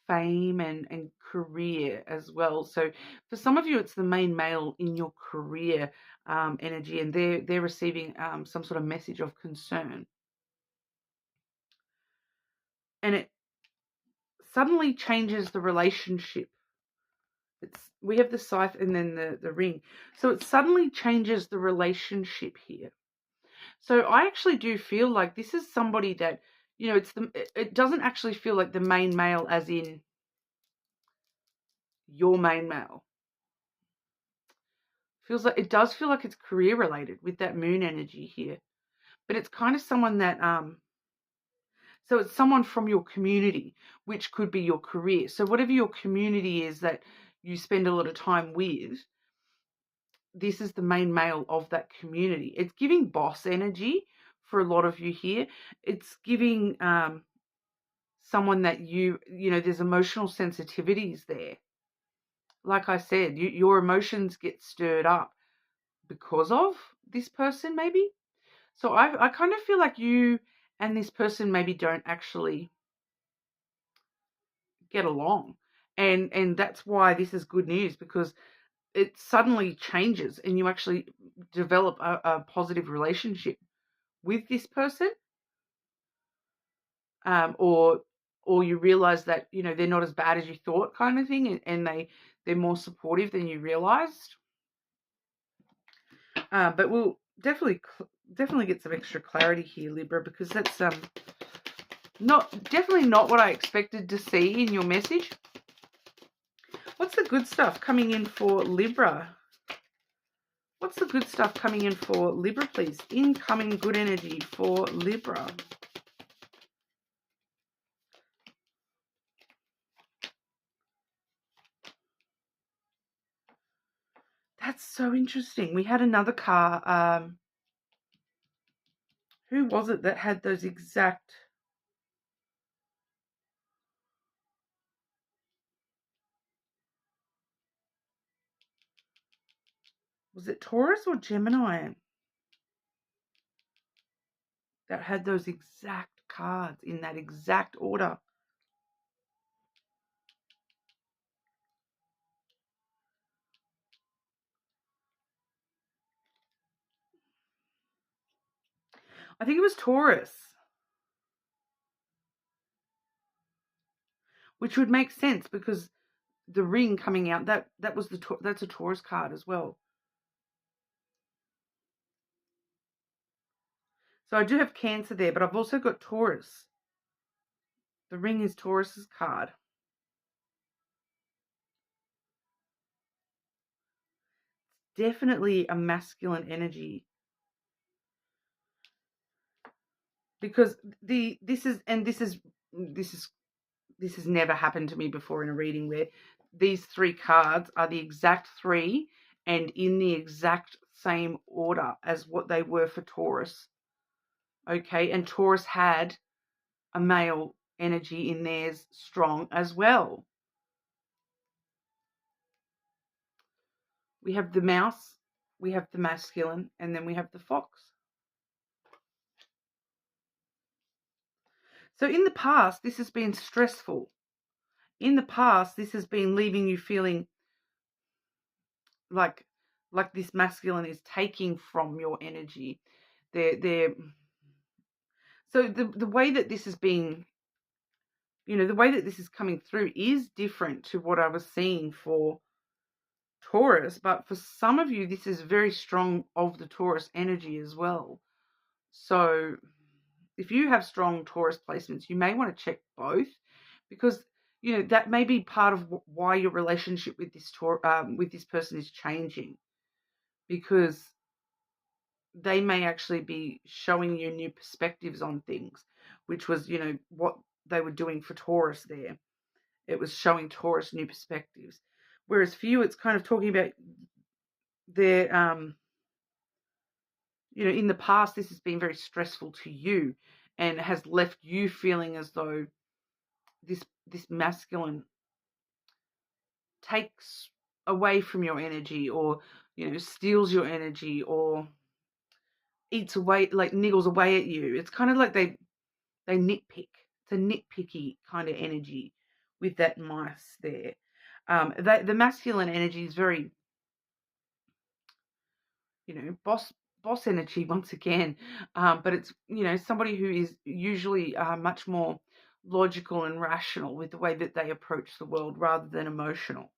fame and career as well. So for some of you, it's the main male in your career energy, and they're receiving some sort of message of concern. And it suddenly changes the relationship. We have the scythe and then the ring. So it suddenly changes the relationship here. So I actually do feel like this is somebody that, it doesn't actually feel like the main male as in your main male. It does feel like it's career related with that moon energy here. But it's kind of someone that, so it's someone from your community, which could be your career. So whatever your community is that you spend a lot of time with, this is the main male of that community. It's giving boss energy for a lot of you here. It's giving someone that there's emotional sensitivities there. Like I said, your emotions get stirred up because of this person maybe. So I kind of feel like you and this person maybe don't actually get along. And that's why this is good news, because it suddenly changes and you actually develop a positive relationship with this person, or you realize that they're not as bad as you thought, kind of thing, and they're more supportive than you realized. But we'll definitely get some extra clarity here, Libra, because that's definitely not what I expected to see in your message. What's the good stuff coming in for Libra? What's the good stuff coming in for Libra, please? Incoming good energy for Libra. That's so interesting. We had another car. Who was it that had those exact... Was it Taurus or Gemini that had those exact cards in that exact order? I think it was Taurus. Which would make sense, because the ring coming out, that's a Taurus card as well. So I do have Cancer there, but I've also got Taurus. The ring is Taurus's card. Definitely a masculine energy, because this has never happened to me before in a reading, where these three cards are the exact three, and in the exact same order as what they were for Taurus. Okay, and Taurus had a male energy in theirs strong as well. We have the mouse, we have the masculine, and then we have the fox. So in the past, this has been stressful. In the past, this has been leaving you feeling like this masculine is taking from your energy. So the way that this is being, the way that this is coming through is different to what I was seeing for Taurus, but for some of you, this is very strong of the Taurus energy as well. So if you have strong Taurus placements, you may want to check both, because that may be part of why your relationship with this person is changing, because they may actually be showing you new perspectives on things, which was what they were doing for Taurus there. It was showing Taurus new perspectives, whereas for you, it's kind of talking about their in the past, this has been very stressful to you and has left you feeling as though this masculine takes away from your energy, or steals your energy, or eats away, like niggles away at you. It's kind of like they nitpick. It's a nitpicky kind of energy with that mice there. The masculine energy is very boss energy once again, but it's somebody who is usually much more logical and rational with the way that they approach the world rather than emotional.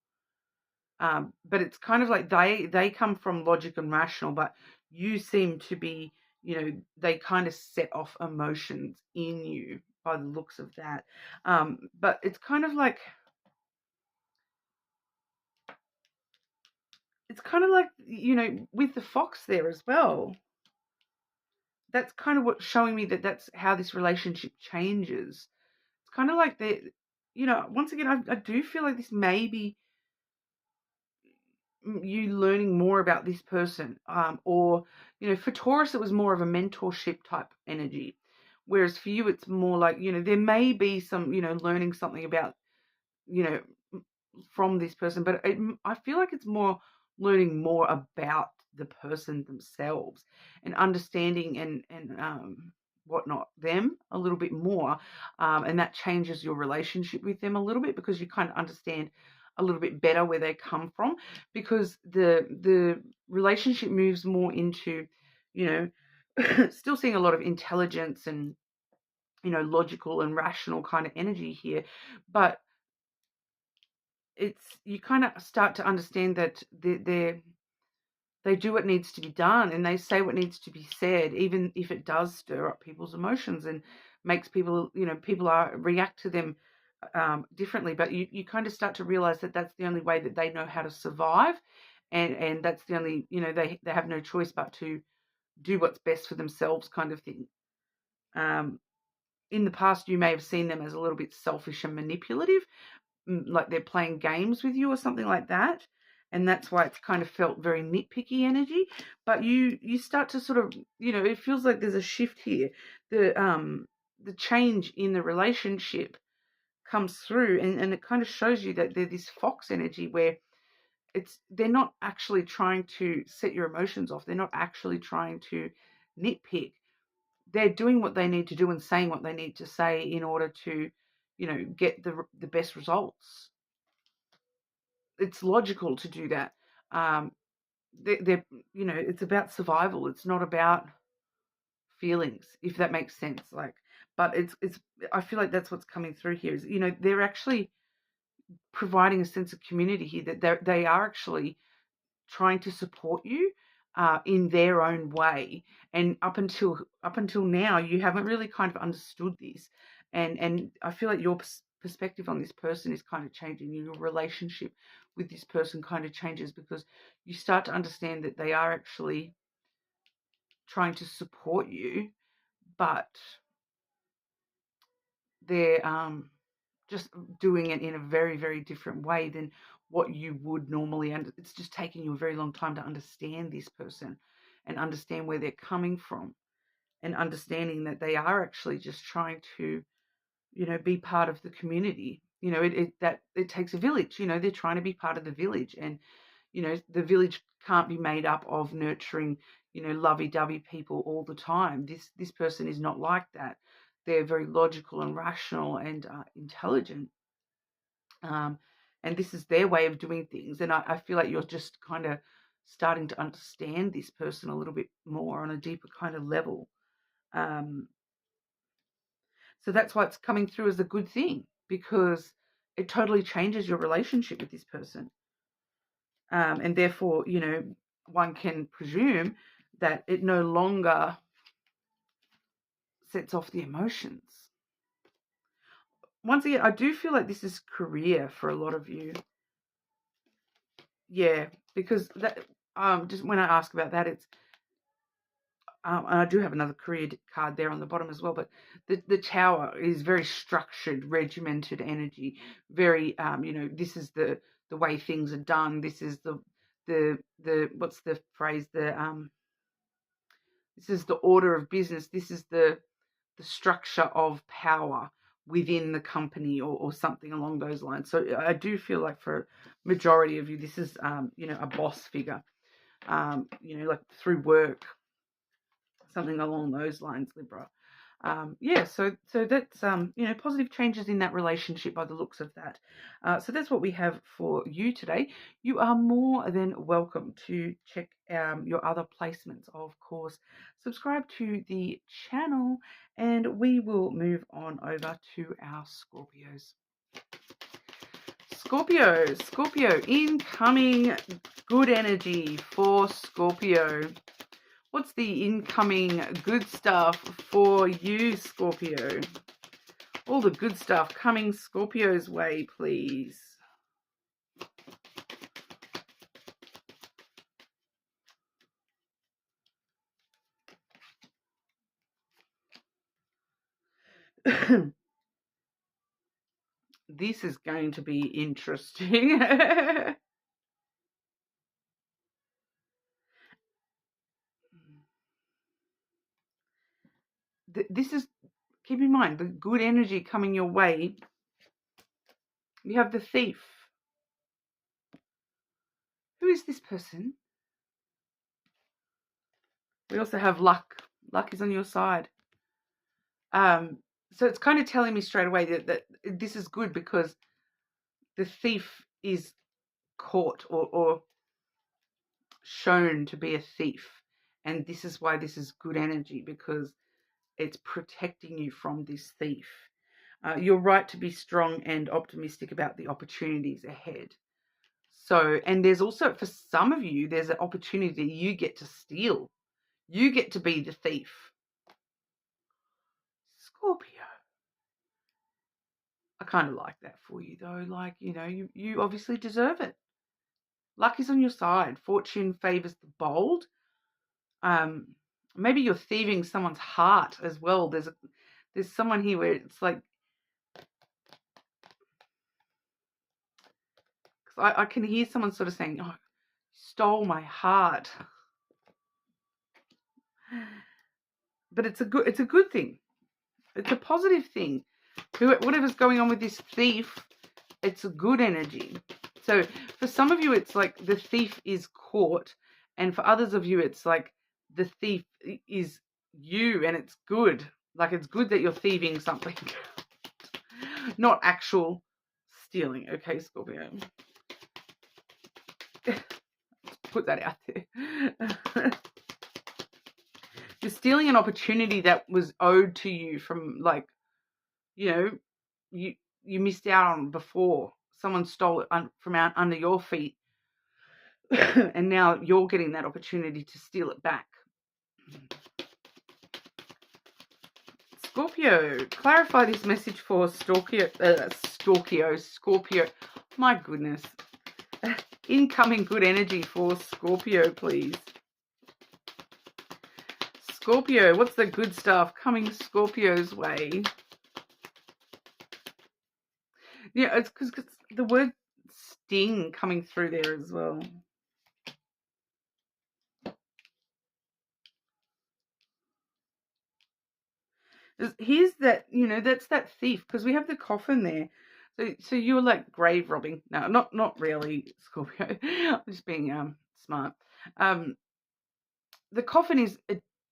But it's kind of like they come from logic and rational, but you seem to be, they kind of set off emotions in you by the looks of that. But it's kind of like, with the fox there as well. That's kind of what's showing me that's how this relationship changes. It's kind of like once again, I do feel like this may be you learning more about this person, or for Taurus it was more of a mentorship type energy, whereas for you it's more like there may be some learning something about from this person, but I feel like it's more learning more about the person themselves and understanding and whatnot them a little bit more, and that changes your relationship with them a little bit, because you kind of understand a little bit better where they come from, because the relationship moves more into still seeing a lot of intelligence and logical and rational kind of energy here, but you kind of start to understand that they do what needs to be done, and they say what needs to be said, even if it does stir up people's emotions and makes people, people react to them differently. But you kind of start to realize that that's the only way that they know how to survive, and that's the only, they have no choice but to do what's best for themselves, kind of thing. In the past, you may have seen them as a little bit selfish and manipulative, like they're playing games with you or something like that, and that's why it's kind of felt very nitpicky energy. But you start to sort of, it feels like there's a shift here. The change in the relationship comes through, and it kind of shows you that they're this fox energy where they're not actually trying to set your emotions off. They're not actually trying to nitpick. They're doing what they need to do and saying what they need to say in order to get the best results. It's logical to do that. They're it's about survival. It's not about feelings, if that makes sense. But it's I feel like that's what's coming through here is they're actually providing a sense of community here, that they are actually trying to support you in their own way. And up until now, you haven't really kind of understood this, and I feel like your perspective on this person is kind of changing. Your relationship with this person kind of changes, because you start to understand that they are actually trying to support you, but they're just doing it in a very, very different way than what you would normally, and it's just taken you a very long time to understand this person and understand where they're coming from, and understanding that they are actually just trying to, be part of the community. It takes a village. They're trying to be part of the village, and the village can't be made up of nurturing, lovey-dovey people all the time. This person is not like that. They're very logical and rational and intelligent. And this is their way of doing things. And I feel like you're just kind of starting to understand this person a little bit more on a deeper kind of level. So that's why it's coming through as a good thing, because it totally changes your relationship with this person. And therefore, one can presume that it no longer sets off the emotions. Once again, I do feel like this is career for a lot of you. Yeah, because that just when I ask about that, it's and I do have another career card there on the bottom as well. But the Tower is very structured, regimented energy. Very this is the way things are done. This is the what's the phrase? This is the order of business. This is the structure of power within the company, or something along those lines. So I do feel like for majority of you, this is a boss figure, like through work, something along those lines, Libra. So that's positive changes in that relationship by the looks of that. So that's what we have for you today. You are more than welcome to check your other placements, of course. Subscribe to the channel, and we will move on over to our Scorpios. Scorpio, incoming good energy for Scorpio. What's the incoming good stuff for you, Scorpio? All the good stuff coming Scorpio's way, please. This is going to be interesting. This is, keep in mind, the good energy coming your way. You have the Thief. Who is this person? We also have Luck. Luck is on your side. So it's kind of telling me straight away that this is good, because the Thief is caught or shown to be a thief. And this is why this is good energy, because it's protecting you from this thief. You're right to be strong and optimistic about the opportunities ahead. So, and there's also, for some of you, there's an opportunity you get to steal. You get to be the thief. Scorpio. I kind of like that for you, though. Like, you obviously deserve it. Luck is on your side. Fortune favors the bold. Maybe you're thieving someone's heart as well. There's someone here where it's like, cause I can hear someone sort of saying, "Oh, stole my heart," but it's a good thing. It's a positive thing. Whatever's going on with this thief, it's a good energy. So for some of you, it's like the thief is caught, and for others of you, it's like the thief is you, and it's good. Like, it's good that you're thieving something, not actual stealing. Okay, Scorpio. Put that out there. You're stealing an opportunity that was owed to you from, like, you missed out on before. Someone stole it from out under your feet, and now you're getting that opportunity to steal it back. Scorpio, clarify this message for Scorpio. My goodness. Incoming good energy for Scorpio, please. Scorpio, what's the good stuff coming Scorpio's way? Yeah, it's because the word ding coming through there as well. Here's that, that's that thief, because we have the coffin there. So you're like grave robbing. No, not really, Scorpio. I'm just being smart. The coffin is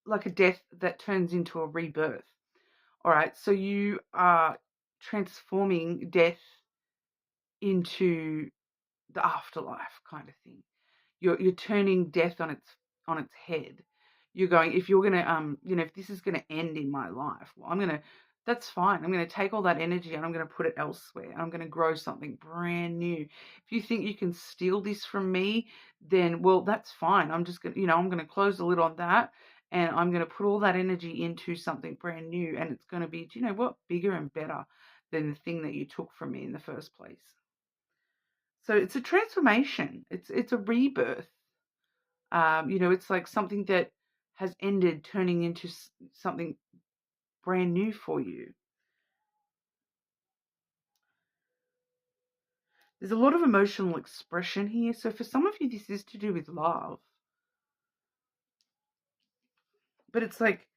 like a death that turns into a rebirth. All right, so you are transforming death into the afterlife kind of thing. You're turning death on its head. You're going, if you're gonna if this is gonna end in my life, well, that's fine. I'm gonna take all that energy and I'm gonna put it elsewhere. I'm gonna grow something brand new. If you think you can steal this from me, then well, that's fine. I'm just gonna, I'm gonna close the lid on that and I'm gonna put all that energy into something brand new, and it's gonna be, do you know what, bigger and better than the thing that you took from me in the first place. So it's a transformation. It's a rebirth. It's like something that has ended turning into something brand new for you. There's a lot of emotional expression here. So for some of you, this is to do with love. But it's like,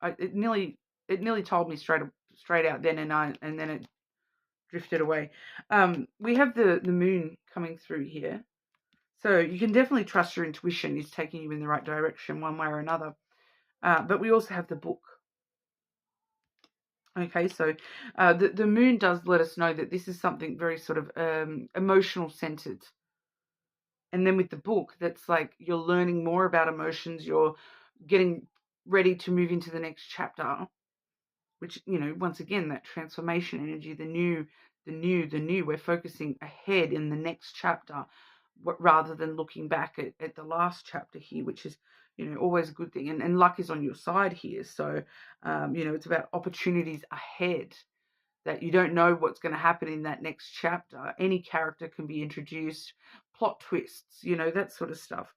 it nearly told me straight out then, and then it drifted away. We have the moon coming through here. So you can definitely trust your intuition is taking you in the right direction one way or another. But we also have the book. Okay, so the moon does let us know that this is something very sort of emotional centered. And then with the book, that's like you're learning more about emotions. You're getting ready to move into the next chapter, which, once again, that transformation energy, the new. We're focusing ahead in the next chapter rather than looking back at the last chapter here, which is, always a good thing. And luck is on your side here. So, it's about opportunities ahead that you don't know what's going to happen in that next chapter. Any character can be introduced, plot twists, that sort of stuff.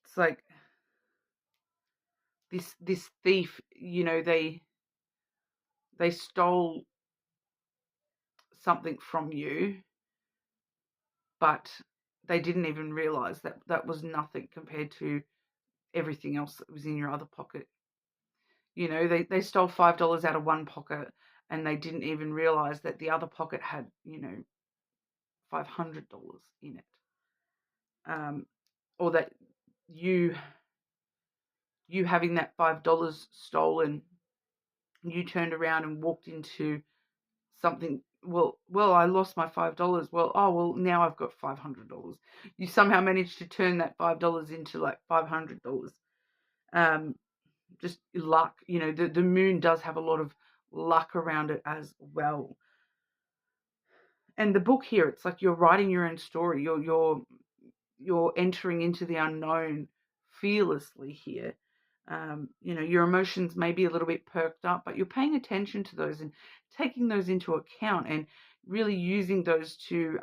It's like this thief, they stole something from you, but they didn't even realize that that was nothing compared to everything else that was in your other pocket. They stole $5 out of one pocket and they didn't even realize that the other pocket had, $500 in it. Or that you having that $5 stolen, you turned around and walked into something. Well, I lost my $5. Well, now I've got $500. You somehow managed to turn that $5 into like $500. Just luck. The moon does have a lot of luck around it as well. And the book here, it's like you're writing your own story. You're entering into the unknown fearlessly here. Your emotions may be a little bit perked up, but you're paying attention to those and taking those into account and really using those to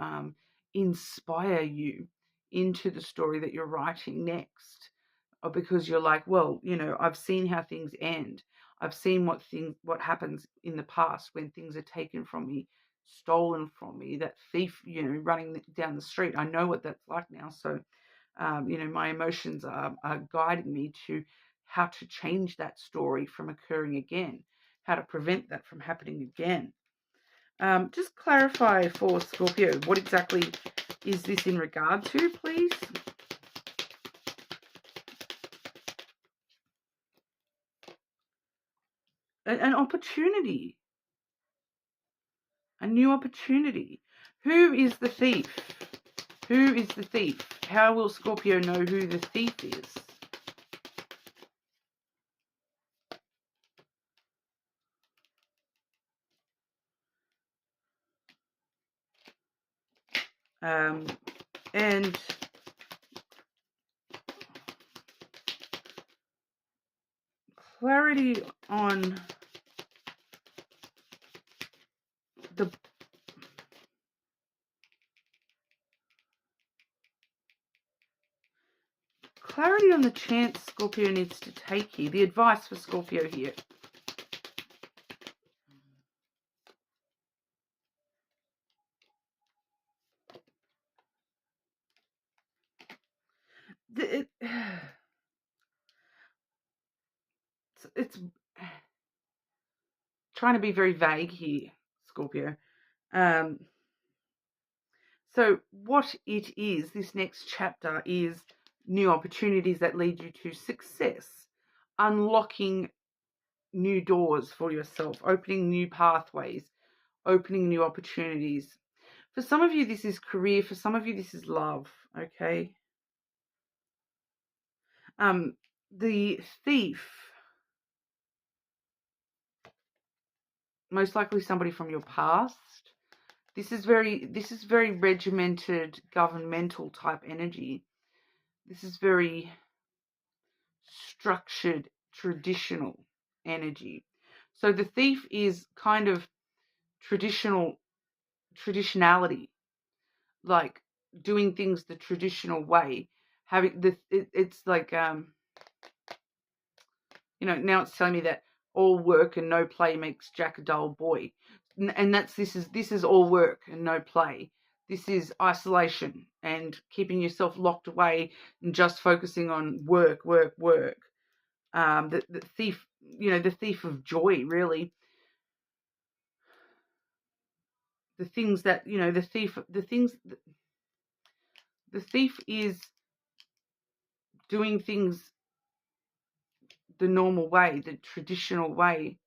inspire you into the story that you're writing next. Or because you're like, well, I've seen how things end. I've seen what happens in the past when things are taken from me, stolen from me, that thief, running down the street. I know what that's like now. So, my emotions are guiding me to how to change that story from occurring again, how to prevent that from happening again. Just clarify for Scorpio, what exactly is this in regard to, please? An opportunity. A new opportunity. Who is the thief? Who is the thief? How will Scorpio know who the thief is? And clarity on the chance Scorpio needs to take here. The advice for Scorpio here. it's trying to be very vague here, Scorpio. So what it is, this next chapter is new opportunities that lead you to success, unlocking new doors for yourself, opening new pathways, opening new opportunities. For some of you, this is career. For some of you, this is love, okay? The thief, most likely somebody from your past. This is very regimented, governmental type energy. This is very structured, traditional energy. So the thief is kind of traditionality, like doing things the traditional way. It's like now it's telling me that all work and no play makes Jack a dull boy, and this is all work and no play. This is isolation and keeping yourself locked away and just focusing on work. The thief, the thief of joy, really. The things that the thief is doing things the normal way, the traditional way.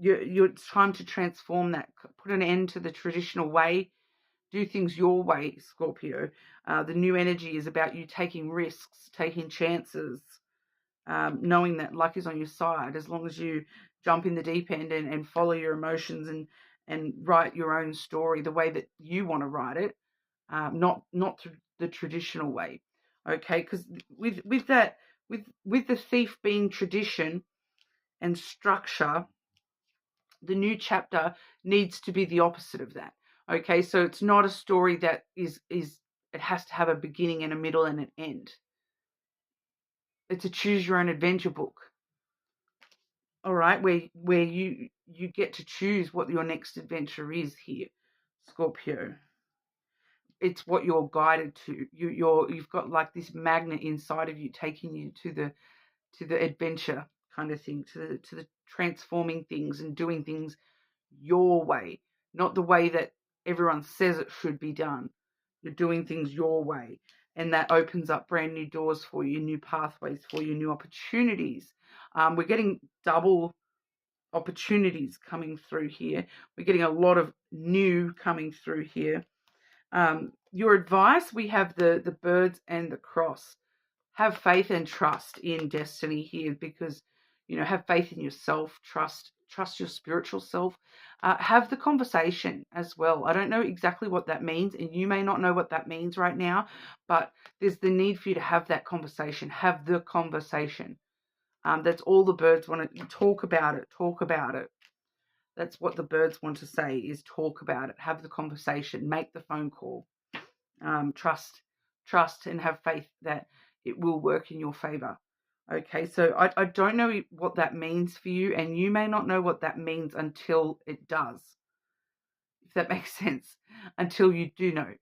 It's time to transform that, put an end to the traditional way, do things your way, Scorpio. The new energy is about you taking risks, taking chances, knowing that luck is on your side as long as you jump in the deep end and follow your emotions and write your own story the way that you want to write it, not through the traditional way. Okay, because with the thief being tradition and structure, the new chapter needs to be the opposite of that. Okay, so it's not a story that is it has to have a beginning and a middle and an end. It's a choose your own adventure book. All right, where you get to choose what your next adventure is here, Scorpio. It's what you're guided to. You've got like this magnet inside of you taking you to the adventure kind of thing, to the transforming things and doing things your way, not the way that everyone says it should be done. You're doing things your way, and that opens up brand new doors for you, new pathways for you, new opportunities. We're getting double opportunities coming through here. We're getting a lot of new coming through here. Your advice, we have the birds and the cross. Have faith and trust in destiny here, because have faith in yourself, trust your spiritual self. Have the conversation as well. I don't know exactly what that means, and you may not know what that means right now, but there's the need for you to have that conversation. Have the conversation. That's all the birds want to talk about it. That's what the birds want to say, is talk about it. Have the conversation. Make the phone call. Trust and have faith that it will work in your favor. Okay, so I don't know what that means for you, and you may not know what that means until it does, if that makes sense. Until you do know,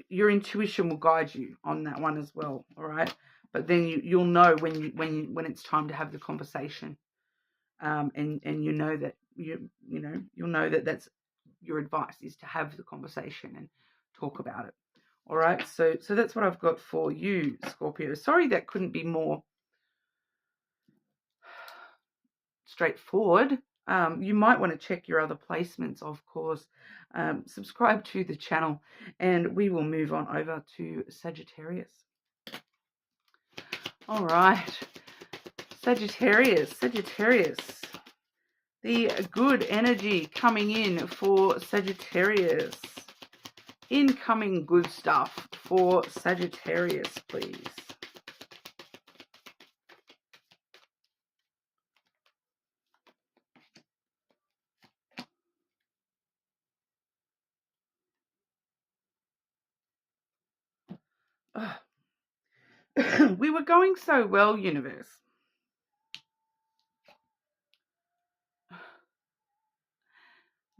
your intuition will guide you on that one as well. All right, but then you'll know when it's time to have the conversation, and you know that you'll know that that's your advice, is to have the conversation and talk about it. All right, so that's what I've got for you, Scorpio. Sorry that couldn't be more straightforward. You might want to check your other placements, of course. Subscribe to the channel, and we will move on over to Sagittarius. All right, Sagittarius. The good energy coming in for Sagittarius. Incoming good stuff for Sagittarius, please. We were going so well, universe.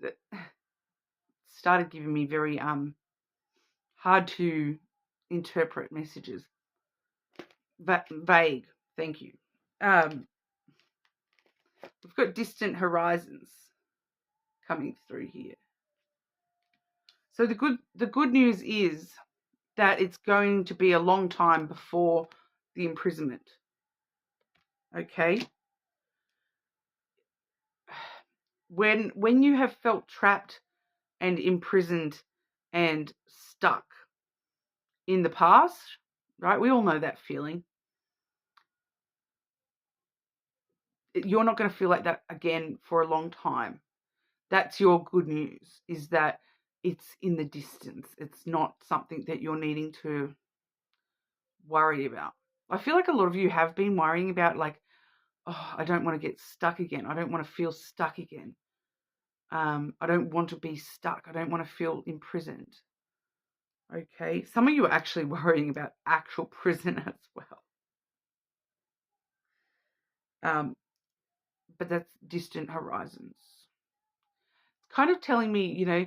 That started giving me very hard to interpret messages. Vague. Thank you. We've got distant horizons coming through here. So the good news is that it's going to be a long time before the imprisonment. Okay? When you have felt trapped and imprisoned and stuck in the past, right? We all know that feeling. You're not going to feel like that again for a long time. That's your good news, is that it's in the distance. It's not something that you're needing to worry about. I feel like a lot of you have been worrying about, like, oh, I don't want to get stuck again. I don't want to feel stuck again. I don't want to be stuck. I don't want to feel imprisoned. Okay. Some of you are actually worrying about actual prison as well. But that's distant horizons. It's kind of telling me, you know,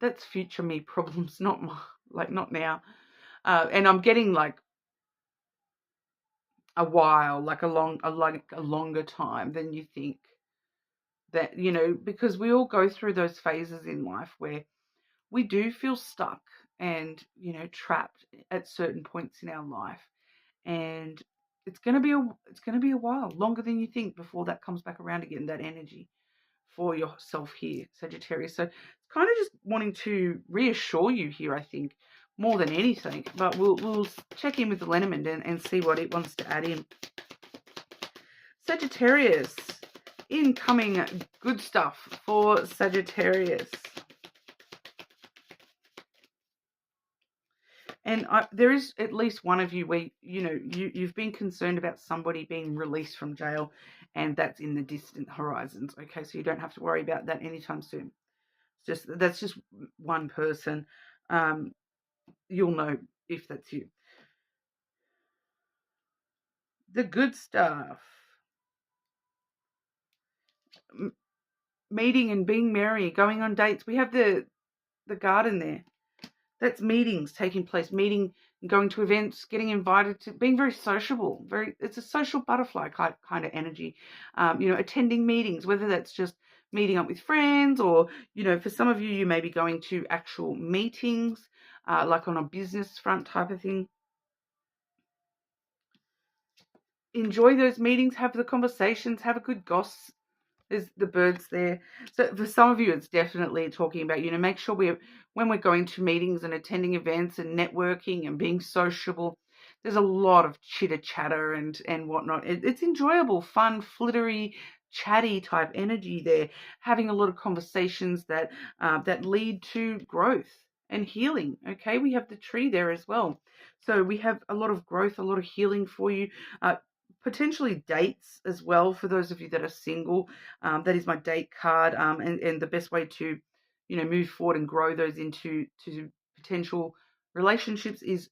that's future me problems, not now. And I'm getting like a while, like a longer time than you think. That, you know, because we all go through those phases in life where we do feel stuck and, you know, trapped at certain points in our life. And it's going to be a while, longer than you think, before that comes back around again, that energy for yourself here, Sagittarius. So it's kind of just wanting to reassure you here, I think, more than anything. But we'll check in with the Lenormand and see what it wants to add in. Sagittarius, incoming good stuff for Sagittarius. And there is at least one of you where, you know, you've been concerned about somebody being released from jail, and that's in the distant horizons. Okay, so you don't have to worry about that anytime soon. That's just one person. You'll know if that's you. The good stuff. Meeting and being merry, going on dates. We have the garden there. That's meetings taking place, meeting and going to events, getting invited to, being very sociable. It's a social butterfly kind of energy. You know, attending meetings, whether that's just meeting up with friends or, you know, for some of you, you may be going to actual meetings, like on a business front type of thing. Enjoy those meetings, have the conversations, have a good goss. There's the birds there. So for some of you, it's definitely talking about, you know, make sure when we're going to meetings and attending events and networking and being sociable, there's a lot of chitter chatter and whatnot. It's enjoyable, fun, flittery, chatty type energy there. Having a lot of conversations that lead to growth and healing. Okay, we have the tree there as well. So we have a lot of growth, a lot of healing for you. Potentially dates as well for those of you that are single. That is my date card, and the best way to, you know, move forward and grow those into potential relationships is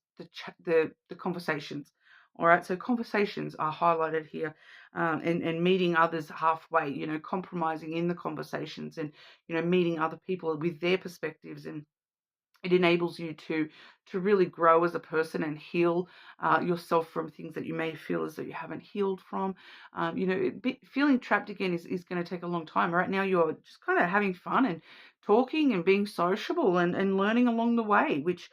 the conversations. All right, so conversations are highlighted here, and meeting others halfway. You know, compromising in the conversations, and, you know, meeting other people with their perspectives, and it enables you to really grow as a person and heal yourself from things that you may feel as though you haven't healed from. You know, feeling trapped again is going to take a long time. Right now, you're just kind of having fun and talking and being sociable and learning along the way, which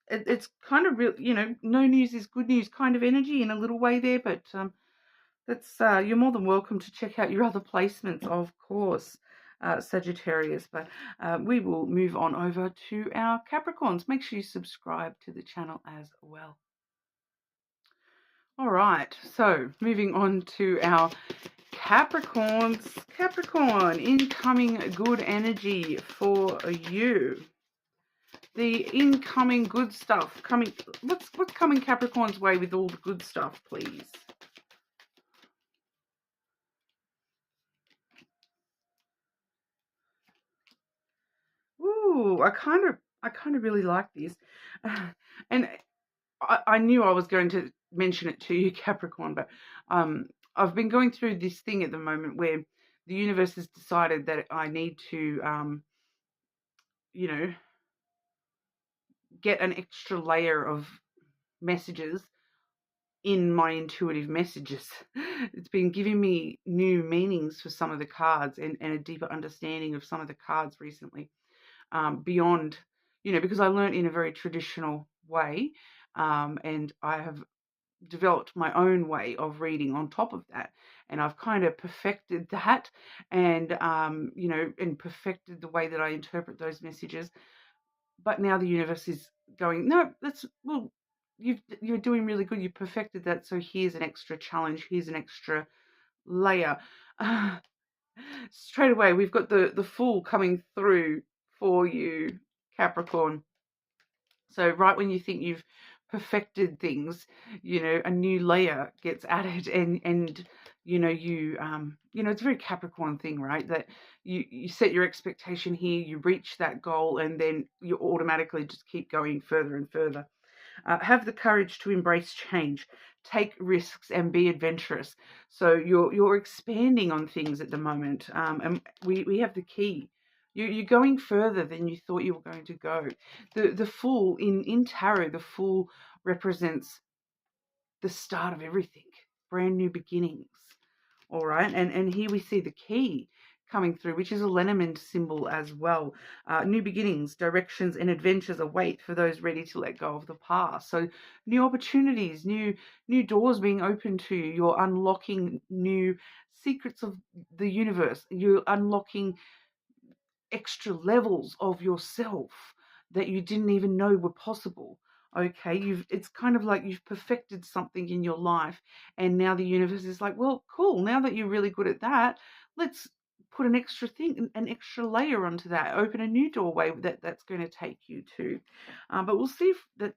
it's kind of real. You know, no news is good news kind of energy in a little way there, but that's you're more than welcome to check out your other placements, of course. Sagittarius, but we will move on over to our Capricorns. Make sure you subscribe to the channel as well. All right, so moving on to our Capricorns. Capricorn, incoming good energy for you. The incoming good stuff coming. What's coming Capricorn's way with all the good stuff, please? Ooh, I kind of really like this, and I knew I was going to mention it to you, Capricorn, but I've been going through this thing at the moment where the universe has decided that I need to, you know, get an extra layer of messages in my intuitive messages. It's been giving me new meanings for some of the cards, and a deeper understanding of some of the cards recently, beyond, because I learned in a very traditional way, and I have developed my own way of reading on top of that, and I've kind of perfected that, and and perfected the way that I interpret those messages. But now the universe is going, no, you're doing really good. You perfected that. So here's an extra challenge. Here's an extra layer. Straight away, we've got the Fool coming through for you, Capricorn. So right when you think you've perfected things, a new layer gets added, and it's a very Capricorn thing, right? That you set your expectation here, you reach that goal, and then you automatically just keep going further and further. Have the courage to embrace change, take risks, and be adventurous. So you're expanding on things at the moment, and we have the key. You're going further than you thought you were going to go. The Fool in tarot, the Fool represents the start of everything, brand new beginnings. All right, and here we see the key coming through, which is a lenormand symbol as well. New beginnings, directions, and adventures await for those ready to let go of the past. So new opportunities, new doors being opened to you. You're unlocking new secrets of the universe. You're unlocking extra levels of yourself that you didn't even know were possible. Okay, it's kind of like you've perfected something in your life, and now the universe is like, well, cool, now that you're really good at that, let's put an extra thing, an extra layer onto that, open a new doorway that's going to take you to. But we'll see if that,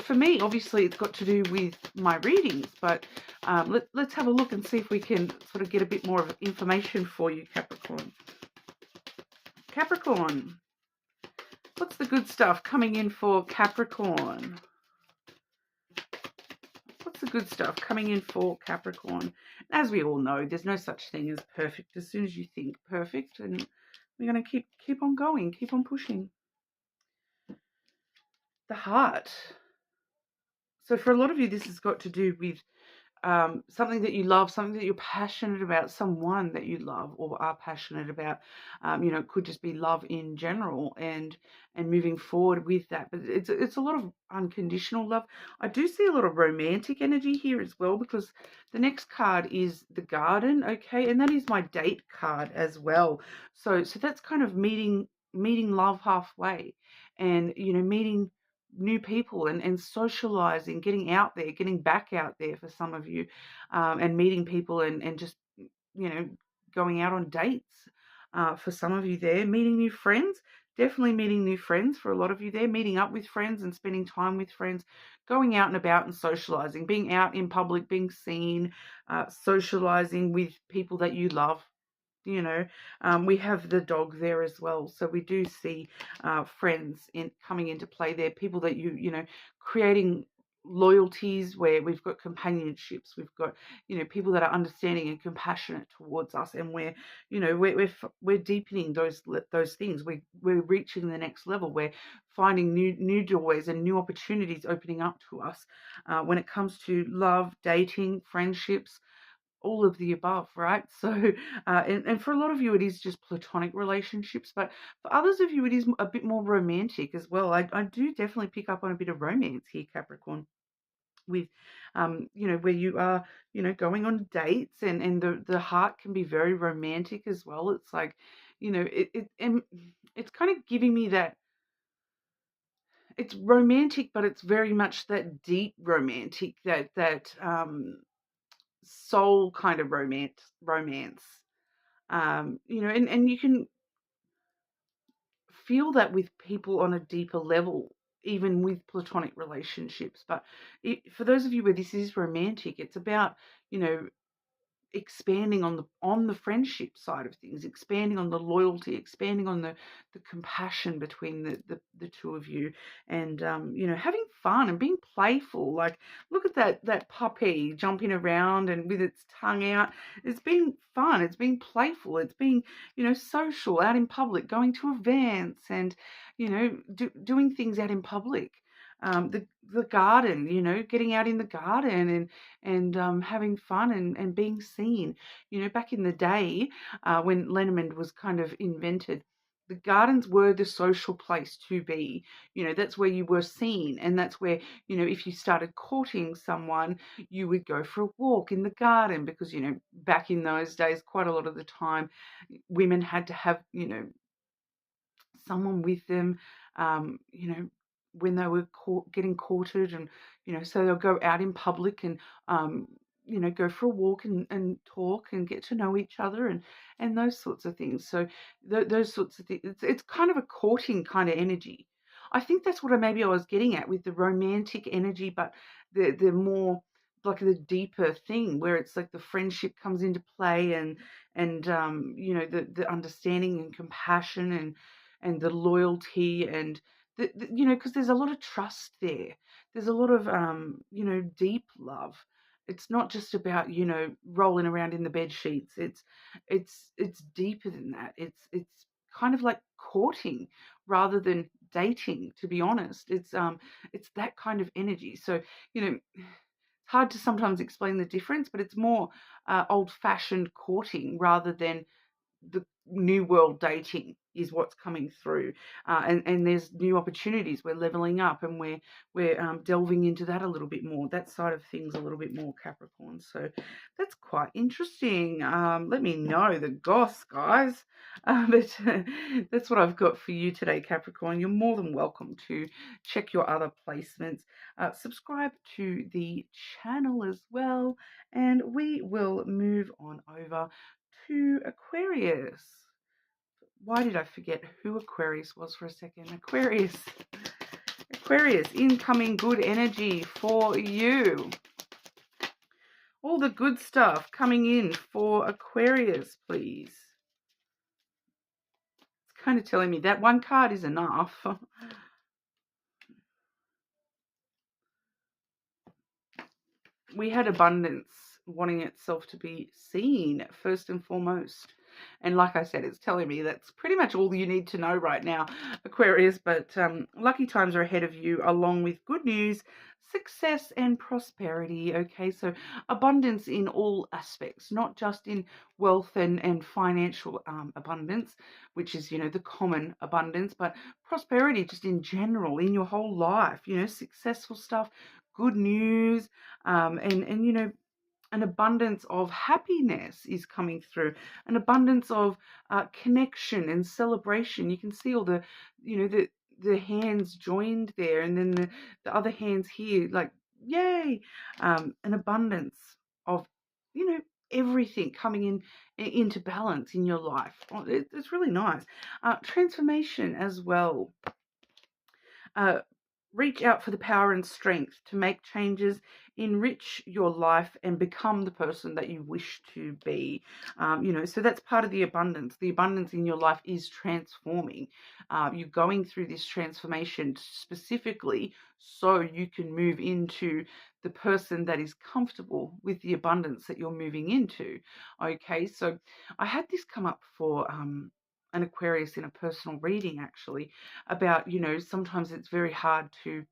for me, obviously it's got to do with my readings, but let's have a look and see if we can sort of get a bit more of information for you, Capricorn. Capricorn, what's the good stuff coming in for Capricorn? What's the good stuff coming in for Capricorn? As we all know, there's no such thing as perfect. As soon as you think perfect, and we're going to keep on going, keep on pushing. The Heart. So for a lot of you, this has got to do with something that you love, something that you're passionate about, someone that you love or are passionate about. It could just be love in general, and moving forward with that. But it's a lot of unconditional love. I do see a lot of romantic energy here as well, because the next card is the Garden, okay, and that is my date card as well. So that's kind of meeting love halfway, and meeting new people, and socializing, getting out there, getting back out there for some of you, and meeting people, and just going out on dates, for some of you there, meeting new friends, definitely meeting new friends for a lot of you there, meeting up with friends and spending time with friends, going out and about and socializing, being out in public, being seen, socializing with people that you love. We have the dog there as well, so we do see friends coming into play there, people that creating loyalties, where we've got companionships, we've got people that are understanding and compassionate towards us, and we're deepening those things. We're reaching the next level. We're finding new doorways and new opportunities opening up to us, when it comes to love, dating, friendships, all of the above, right? So, and for a lot of you, it is just platonic relationships, but for others of you, it is a bit more romantic as well. I do definitely pick up on a bit of romance here, Capricorn, with, where you are, going on dates, and the heart can be very romantic as well. It's like, and it's kind of giving me that it's romantic, but it's very much that deep romantic, that soul kind of romance, and you can feel that with people on a deeper level, even with platonic relationships. But for those of you where this is romantic, it's about expanding on the friendship side of things, expanding on the loyalty, expanding on the compassion between the two of you, and having fun and being playful. Like, look at that puppy jumping around and with its tongue out. It's been fun, it's been playful, it's been social, out in public, going to events, and doing things out in public. The garden, getting out in the garden and having fun and being seen. Back in the day, when lenormand was kind of invented, the gardens were the social place to be. That's where you were seen, and that's where, if you started courting someone, you would go for a walk in the garden, because, back in those days, quite a lot of the time, women had to have, someone with them, when they were getting courted, and so they'll go out in public and go for a walk and talk and get to know each other, and those sorts of things. So those sorts of things, it's kind of a courting kind of energy. I think that's what maybe I was getting at with the romantic energy, but the more like the deeper thing, where it's like the friendship comes into play, and the understanding and compassion and the loyalty, and because there's a lot of trust there. There's a lot of deep love. It's not just about rolling around in the bed sheets. It's deeper than that. It's kind of like courting rather than dating, to be honest. It's that kind of energy. So it's hard to sometimes explain the difference, but it's more old-fashioned courting rather than the new world dating is what's coming through, and there's new opportunities. We're leveling up, and we're delving into that a little bit more, that side of things a little bit more, Capricorn. So that's quite interesting. Let me know the goss, guys. But that's what I've got for you today, Capricorn. You're more than welcome to check your other placements. Subscribe to the channel as well, and we will move on over to Aquarius. Why did I forget who Aquarius was for a second? Aquarius, incoming good energy for you. All the good stuff coming in for Aquarius, please. It's kind of telling me that one card is enough. We had abundance wanting itself to be seen first and foremost. And like I said, it's telling me that's pretty much all you need to know right now, Aquarius. But lucky times are ahead of you, along with good news, success, and prosperity. Okay, so abundance in all aspects, not just in wealth and financial abundance, which is, the common abundance, but prosperity just in general in your whole life, successful stuff, good news, and an abundance of happiness is coming through, an abundance of connection and celebration. You can see all the, the hands joined there, and then the other hands here, like, yay, an abundance of, everything coming into balance in your life. It's really nice. Transformation as well. Reach out for the power and strength to make changes, enrich your life, and become the person that you wish to be. So that's part of the abundance. The abundance in your life is transforming. You're going through this transformation specifically so you can move into the person that is comfortable with the abundance that you're moving into. Okay, so I had this come up for an Aquarius in a personal reading, actually, about, sometimes it's very hard to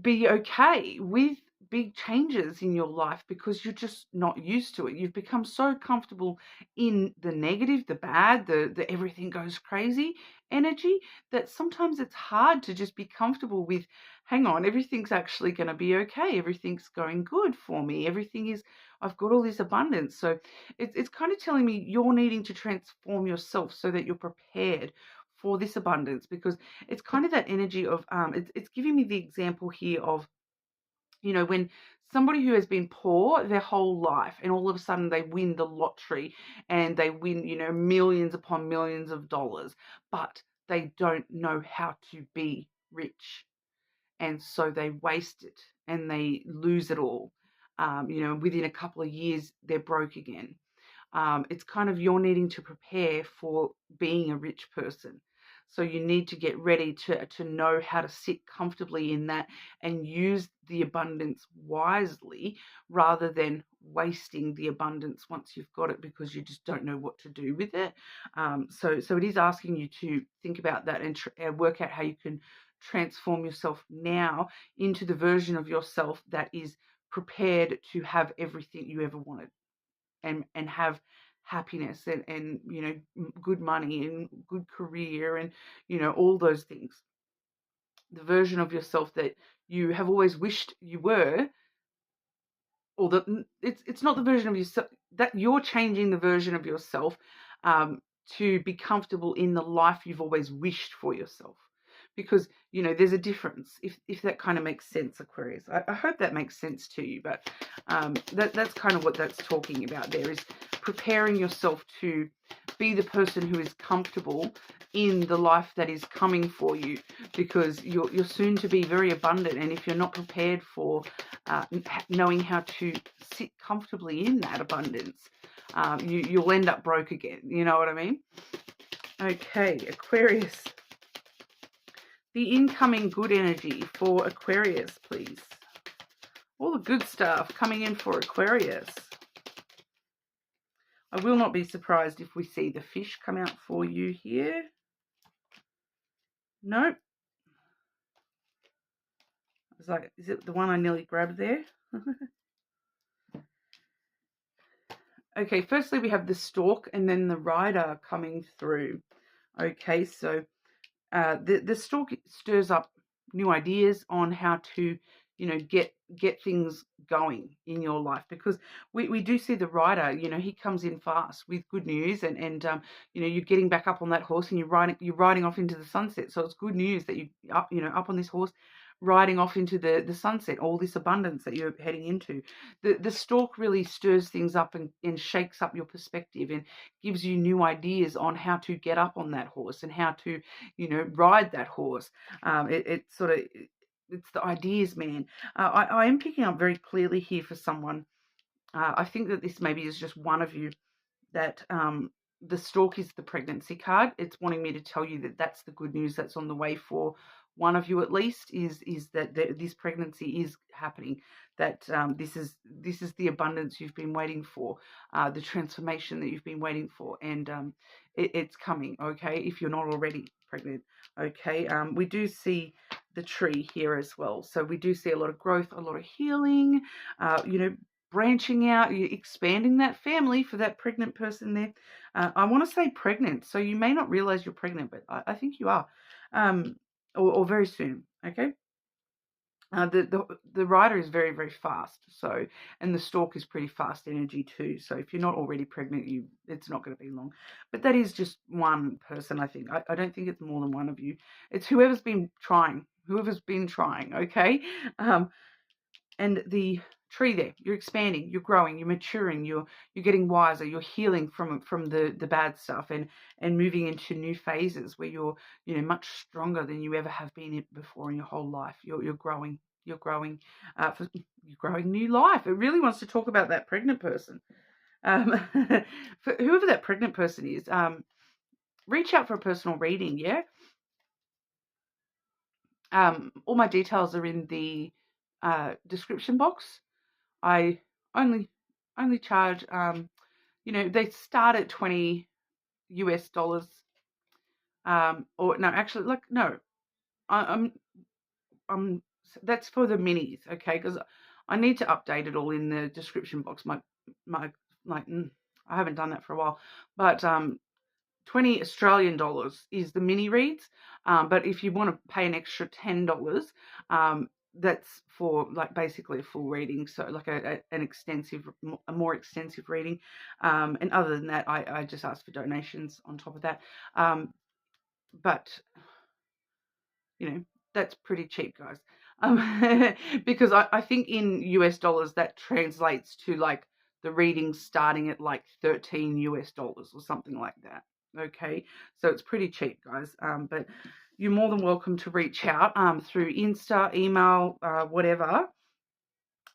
be okay with big changes in your life because you're just not used to it. You've become so comfortable in the negative, the bad, the everything goes crazy energy, that sometimes it's hard to just be comfortable with, hang on, everything's actually going to be okay. Everything's going good for me. I've got all this abundance. So it's kind of telling me you're needing to transform yourself so that you're prepared for this abundance, because it's kind of that energy of, it's giving me the example here of, when somebody who has been poor their whole life and all of a sudden they win the lottery and they win, millions upon millions of dollars, but they don't know how to be rich. And so they waste it and they lose it all. You know, within a couple of years, they're broke again. It's kind of you're needing to prepare for being a rich person. So you need to get ready to know how to sit comfortably in that and use the abundance wisely rather than wasting the abundance once you've got it because you just don't know what to do with it. So it is asking you to think about that and work out how you can transform yourself now into the version of yourself that is prepared to have everything you ever wanted and have happiness and you know good money and good career and you know all those things, the version of yourself that you have always wished you were, or that it's not the version of yourself that you're changing, the version of yourself to be comfortable in the life you've always wished for yourself. Because you know there's a difference, if that kind of makes sense, Aquarius. I hope that makes sense to you, but that's kind of what that's talking about there, is preparing yourself to be the person who is comfortable in the life that is coming for you, because you're soon to be very abundant, and if you're not prepared for knowing how to sit comfortably in that abundance, you'll end up broke again. You know what I mean? Okay, Aquarius. The incoming good energy for Aquarius, please. All the good stuff coming in for Aquarius. I will not be surprised if we see the fish come out for you here. Nope. I was like, is it the one I nearly grabbed there? Okay, firstly we have the stork and then the rider coming through. Okay, so the stork stirs up new ideas on how to, you know, get things going in your life, because we do see the rider, you know, he comes in fast with good news, and you know, you're getting back up on that horse and you're riding off into the sunset. So it's good news that you up on this horse, riding off into the sunset, all this abundance that you're heading into. The stork really stirs things up and shakes up your perspective and gives you new ideas on how to get up on that horse and how to, you know, ride that horse. It's the ideas, man. I am picking up very clearly here for someone. I think that this maybe is just one of you, that the stork is the pregnancy card. It's wanting me to tell you that that's the good news that's on the way for one of you at least, is that this pregnancy is happening, that this is the abundance you've been waiting for, the transformation that you've been waiting for, and it's coming, okay, if you're not already pregnant. Okay, we do see the tree here as well, so we do see a lot of growth, a lot of healing, you know, branching out, you're expanding that family for that pregnant person there. I want to say pregnant, so you may not realize you're pregnant, but I think you are, or very soon. Okay. The rider is very, very fast, so, and the stork is pretty fast energy too. So if you're not already pregnant, it's not going to be long. But that is just one person, I think. I don't think it's more than one of you. It's whoever's been trying. Okay. And the tree there, you're expanding, you're growing, you're maturing, you're getting wiser, you're healing from the bad stuff, and moving into new phases where you're, you know, much stronger than you ever have been before in your whole life. You're growing, you're growing new life. It really wants to talk about that pregnant person. For whoever that pregnant person is, reach out for a personal reading. Yeah. All my details are in the description box. I only charge, you know, they start at $20 US. Or no, actually, like, no, I'm that's for the minis, okay? Because I need to update it all in the description box. My like, I haven't done that for a while, but $20 Australian is the mini reads. But if you want to pay an extra $10, that's for like basically a full reading, so like a more extensive reading. And other than that, I just ask for donations on top of that. But you know, that's pretty cheap, guys. Because I think in US dollars that translates to like the readings starting at like $13 US or something like that. Okay, so it's pretty cheap, guys. But you're more than welcome to reach out through Insta, email, whatever,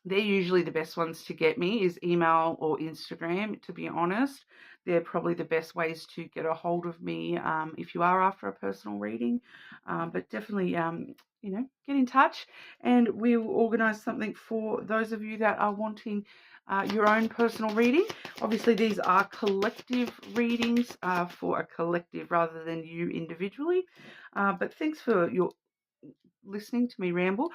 They're usually the best ones to get me, is email or Instagram, to be honest. They're probably the best ways to get a hold of me if you are after a personal reading. But definitely, get in touch, and we'll organise something for those of you that are wanting your own personal reading. Obviously, these are collective readings for a collective rather than you individually. But thanks for your listening to me ramble.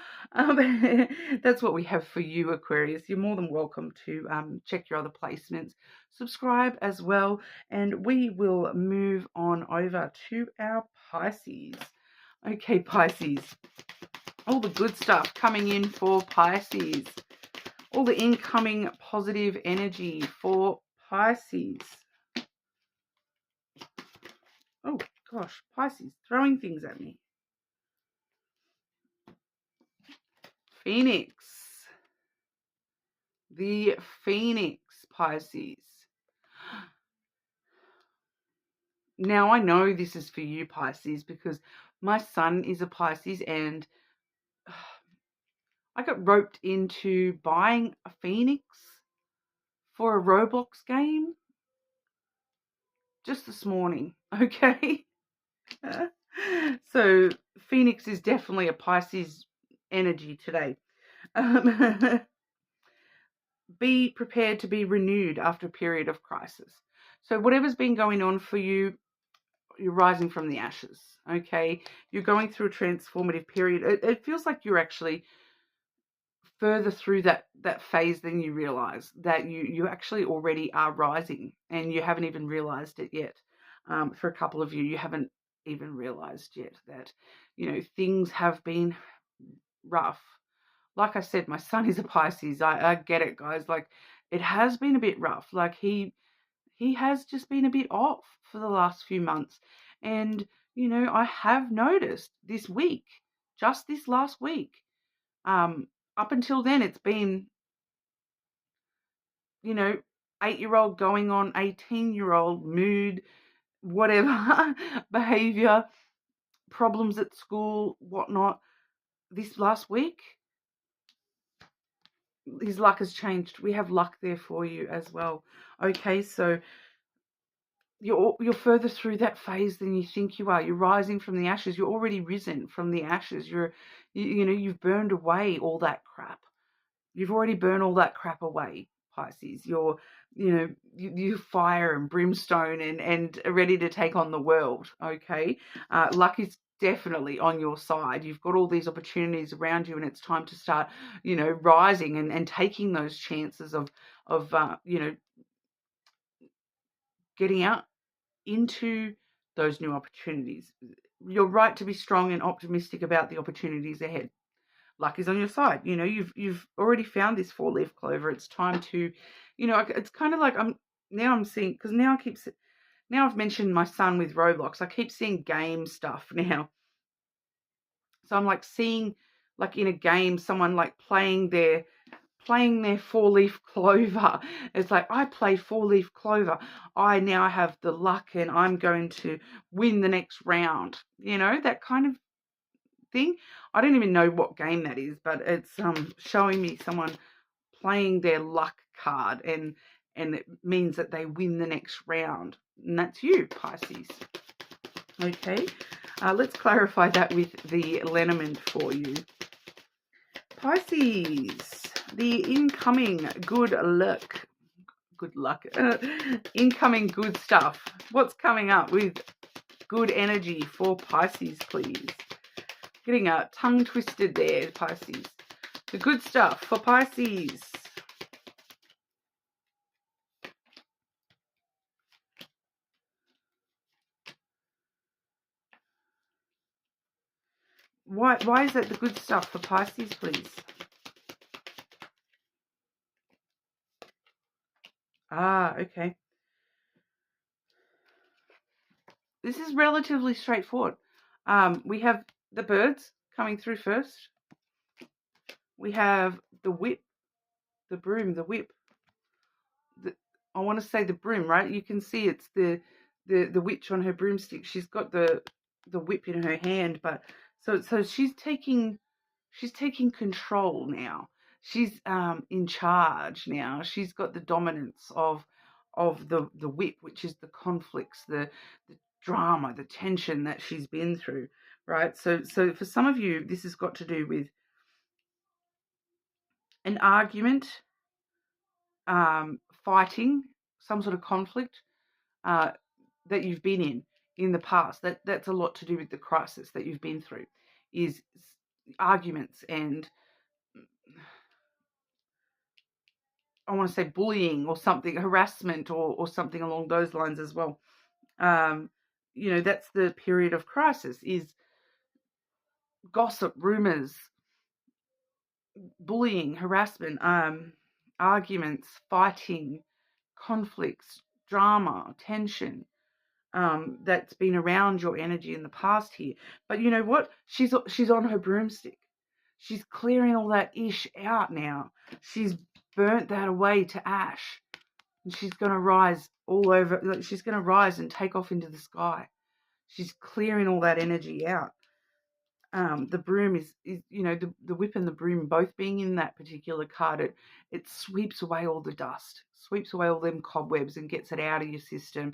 That's what we have for you, Aquarius. You're more than welcome to check your other placements, subscribe as well, and we will move on over to our Pisces. Okay, Pisces, all the good stuff coming in for Pisces, all the incoming positive energy for Pisces. Oh gosh, Pisces throwing things at me. Phoenix. The Phoenix, Pisces. Now, I know this is for you, Pisces, because my son is a Pisces, and I got roped into buying a Phoenix for a Roblox game just this morning, okay? So, Phoenix is definitely a Pisces energy today. Be prepared to be renewed after a period of crisis. So whatever's been going on for you, you're rising from the ashes, okay? You're going through a transformative period. It feels like you're actually further through that phase than you realize, that you actually already are rising and you haven't even realized it yet. For a couple of you, you haven't even realized yet that, things have been rough. Like I said, my son is a Pisces. I get it, guys. Like, it has been a bit rough. Like, he has just been a bit off for the last few months. And, I have noticed this week, just this last week, up until then, it's been, 8-year-old going on 18-year-old mood, whatever, behavior, problems at school, whatnot. This last week, his luck has changed. We have luck there for you as well. Okay, so you're further through that phase than you think you are. You're rising from the ashes. You're already risen from the ashes. You've burned away all that crap. You've already burned all that crap away, Pisces. You're fire and brimstone and are ready to take on the world. Okay, luck is definitely on your side. You've got all these opportunities around you, and it's time to start, rising and taking those chances of getting out into those new opportunities. You're right to be strong and optimistic about the opportunities ahead. Luck is on your side. You've already found this 4-leaf clover. It's time to, it's kind of like I'm seeing, because now I've mentioned my son with Roblox. I keep seeing game stuff now. So I'm like seeing, like in a game, someone like playing their 4-leaf clover. It's like, I play 4-leaf clover. I now have the luck and I'm going to win the next round. That kind of thing. I don't even know what game that is, but it's showing me someone playing their luck card, and it means that they win the next round. And that's you, Pisces. Okay, let's clarify that with the Lenormand for you. Pisces, the incoming good luck, incoming good stuff. What's coming up with good energy for Pisces, please? Getting a tongue twisted there, Pisces. The good stuff for Pisces. Why is that the good stuff for Pisces, please? Okay. This is relatively straightforward. We have the birds coming through first. We have the whip, the broom, the whip. I want to say the broom, right? You can see it's the witch on her broomstick. She's got the whip in her hand, but so she's taking control now. she's in charge now. She's got the dominance of the whip, which is the conflicts, the drama, the tension that she's been through, right? So for some of you, this has got to do with an argument, fighting, some sort of conflict that you've been in the past. That's a lot to do with the crisis that you've been through, is arguments and, I want to say, bullying or something, harassment or something along those lines as well. That's the period of crisis, is gossip, rumors, bullying, harassment, arguments, fighting, conflicts, drama, tension, that's been around your energy in the past here. But you know what? She's on her broomstick. She's clearing all that ish out now. She's burnt that away to ash. And she's going to rise all over. She's going to rise and take off into the sky. She's clearing all that energy out. The broom is the whip and the broom both being in that particular card, it sweeps away all the dust, sweeps away all them cobwebs and gets it out of your system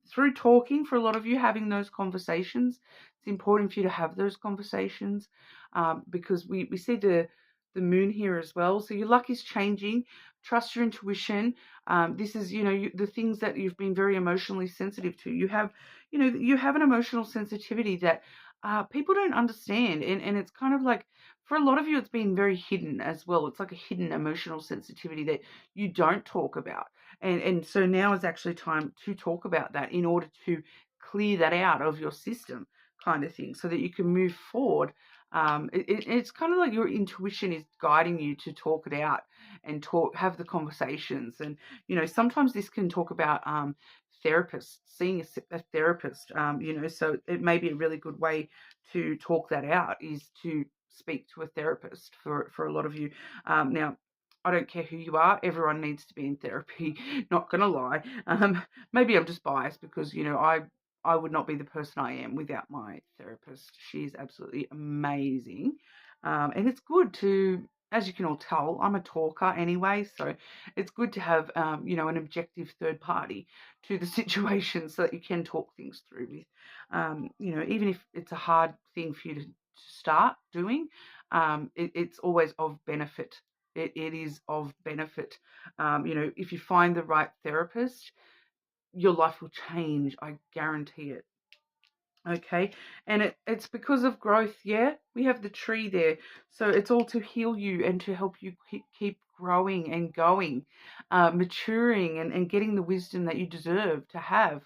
through talking. For a lot of you, having those conversations, it's important for you to have those conversations because we see the moon here as well. So your luck is changing. Trust your intuition. This is, the things that you've been very emotionally sensitive to. You have an emotional sensitivity that people don't understand. And it's kind of like, for a lot of you, it's been very hidden as well. It's like a hidden emotional sensitivity that you don't talk about. And so now is actually time to talk about that in order to clear that out of your system, kind of thing, so that you can move forward. It's kind of like your intuition is guiding you to talk it out and have the conversations. And, sometimes this can talk about therapists, seeing a therapist, so it may be a really good way to talk that out, is to speak to a therapist for a lot of you. Now, I don't care who you are. Everyone needs to be in therapy. Not going to lie. Maybe I'm just biased because, I would not be the person I am without my therapist. She's absolutely amazing. And it's good to, as you can all tell, I'm a talker anyway. So it's good to have, an objective third party to the situation so that you can talk things through with, even if it's a hard thing for you to start doing, it's always of benefit. It is of benefit. If you find the right therapist, your life will change. I guarantee it. Okay, and it's because of growth. Yeah, we have the tree there, so it's all to heal you and to help you keep growing and going, maturing and getting the wisdom that you deserve to have,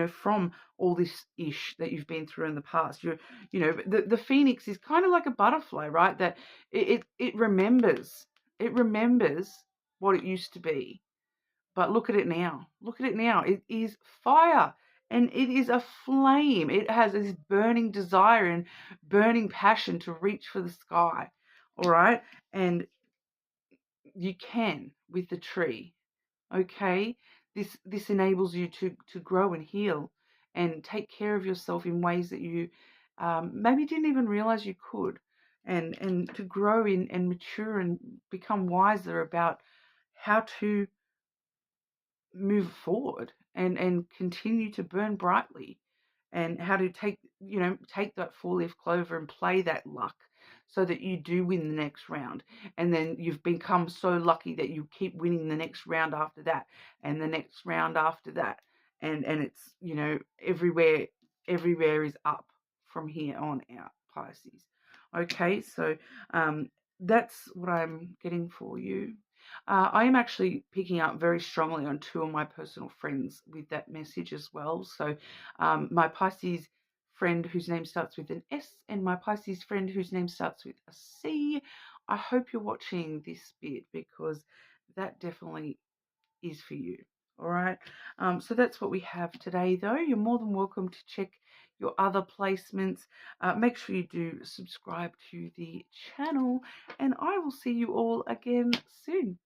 from all this ish that you've been through in the past. The phoenix is kind of like a butterfly, right? That it remembers what it used to be. But look at it now. Look at it now. It is fire and it is a flame. It has this burning desire and burning passion to reach for the sky. All right. And you can with the tree. Okay. This enables you to grow and heal and take care of yourself in ways that you maybe didn't even realize you could. And to grow in and mature and become wiser about how to move forward and continue to burn brightly, and how to take that 4-leaf clover and play that luck so that you do win the next round, and then you've become so lucky that you keep winning the next round after that and the next round after that, and it's everywhere is up from here on out, Pisces. Okay, so that's what I'm getting for you. I am actually picking up very strongly on 2 of my personal friends with that message as well. So my Pisces friend whose name starts with an S and my Pisces friend whose name starts with a C. I hope you're watching this bit because that definitely is for you. All right. So that's what we have today, though. You're more than welcome to check your other placements. Make sure you do subscribe to the channel, and I will see you all again soon.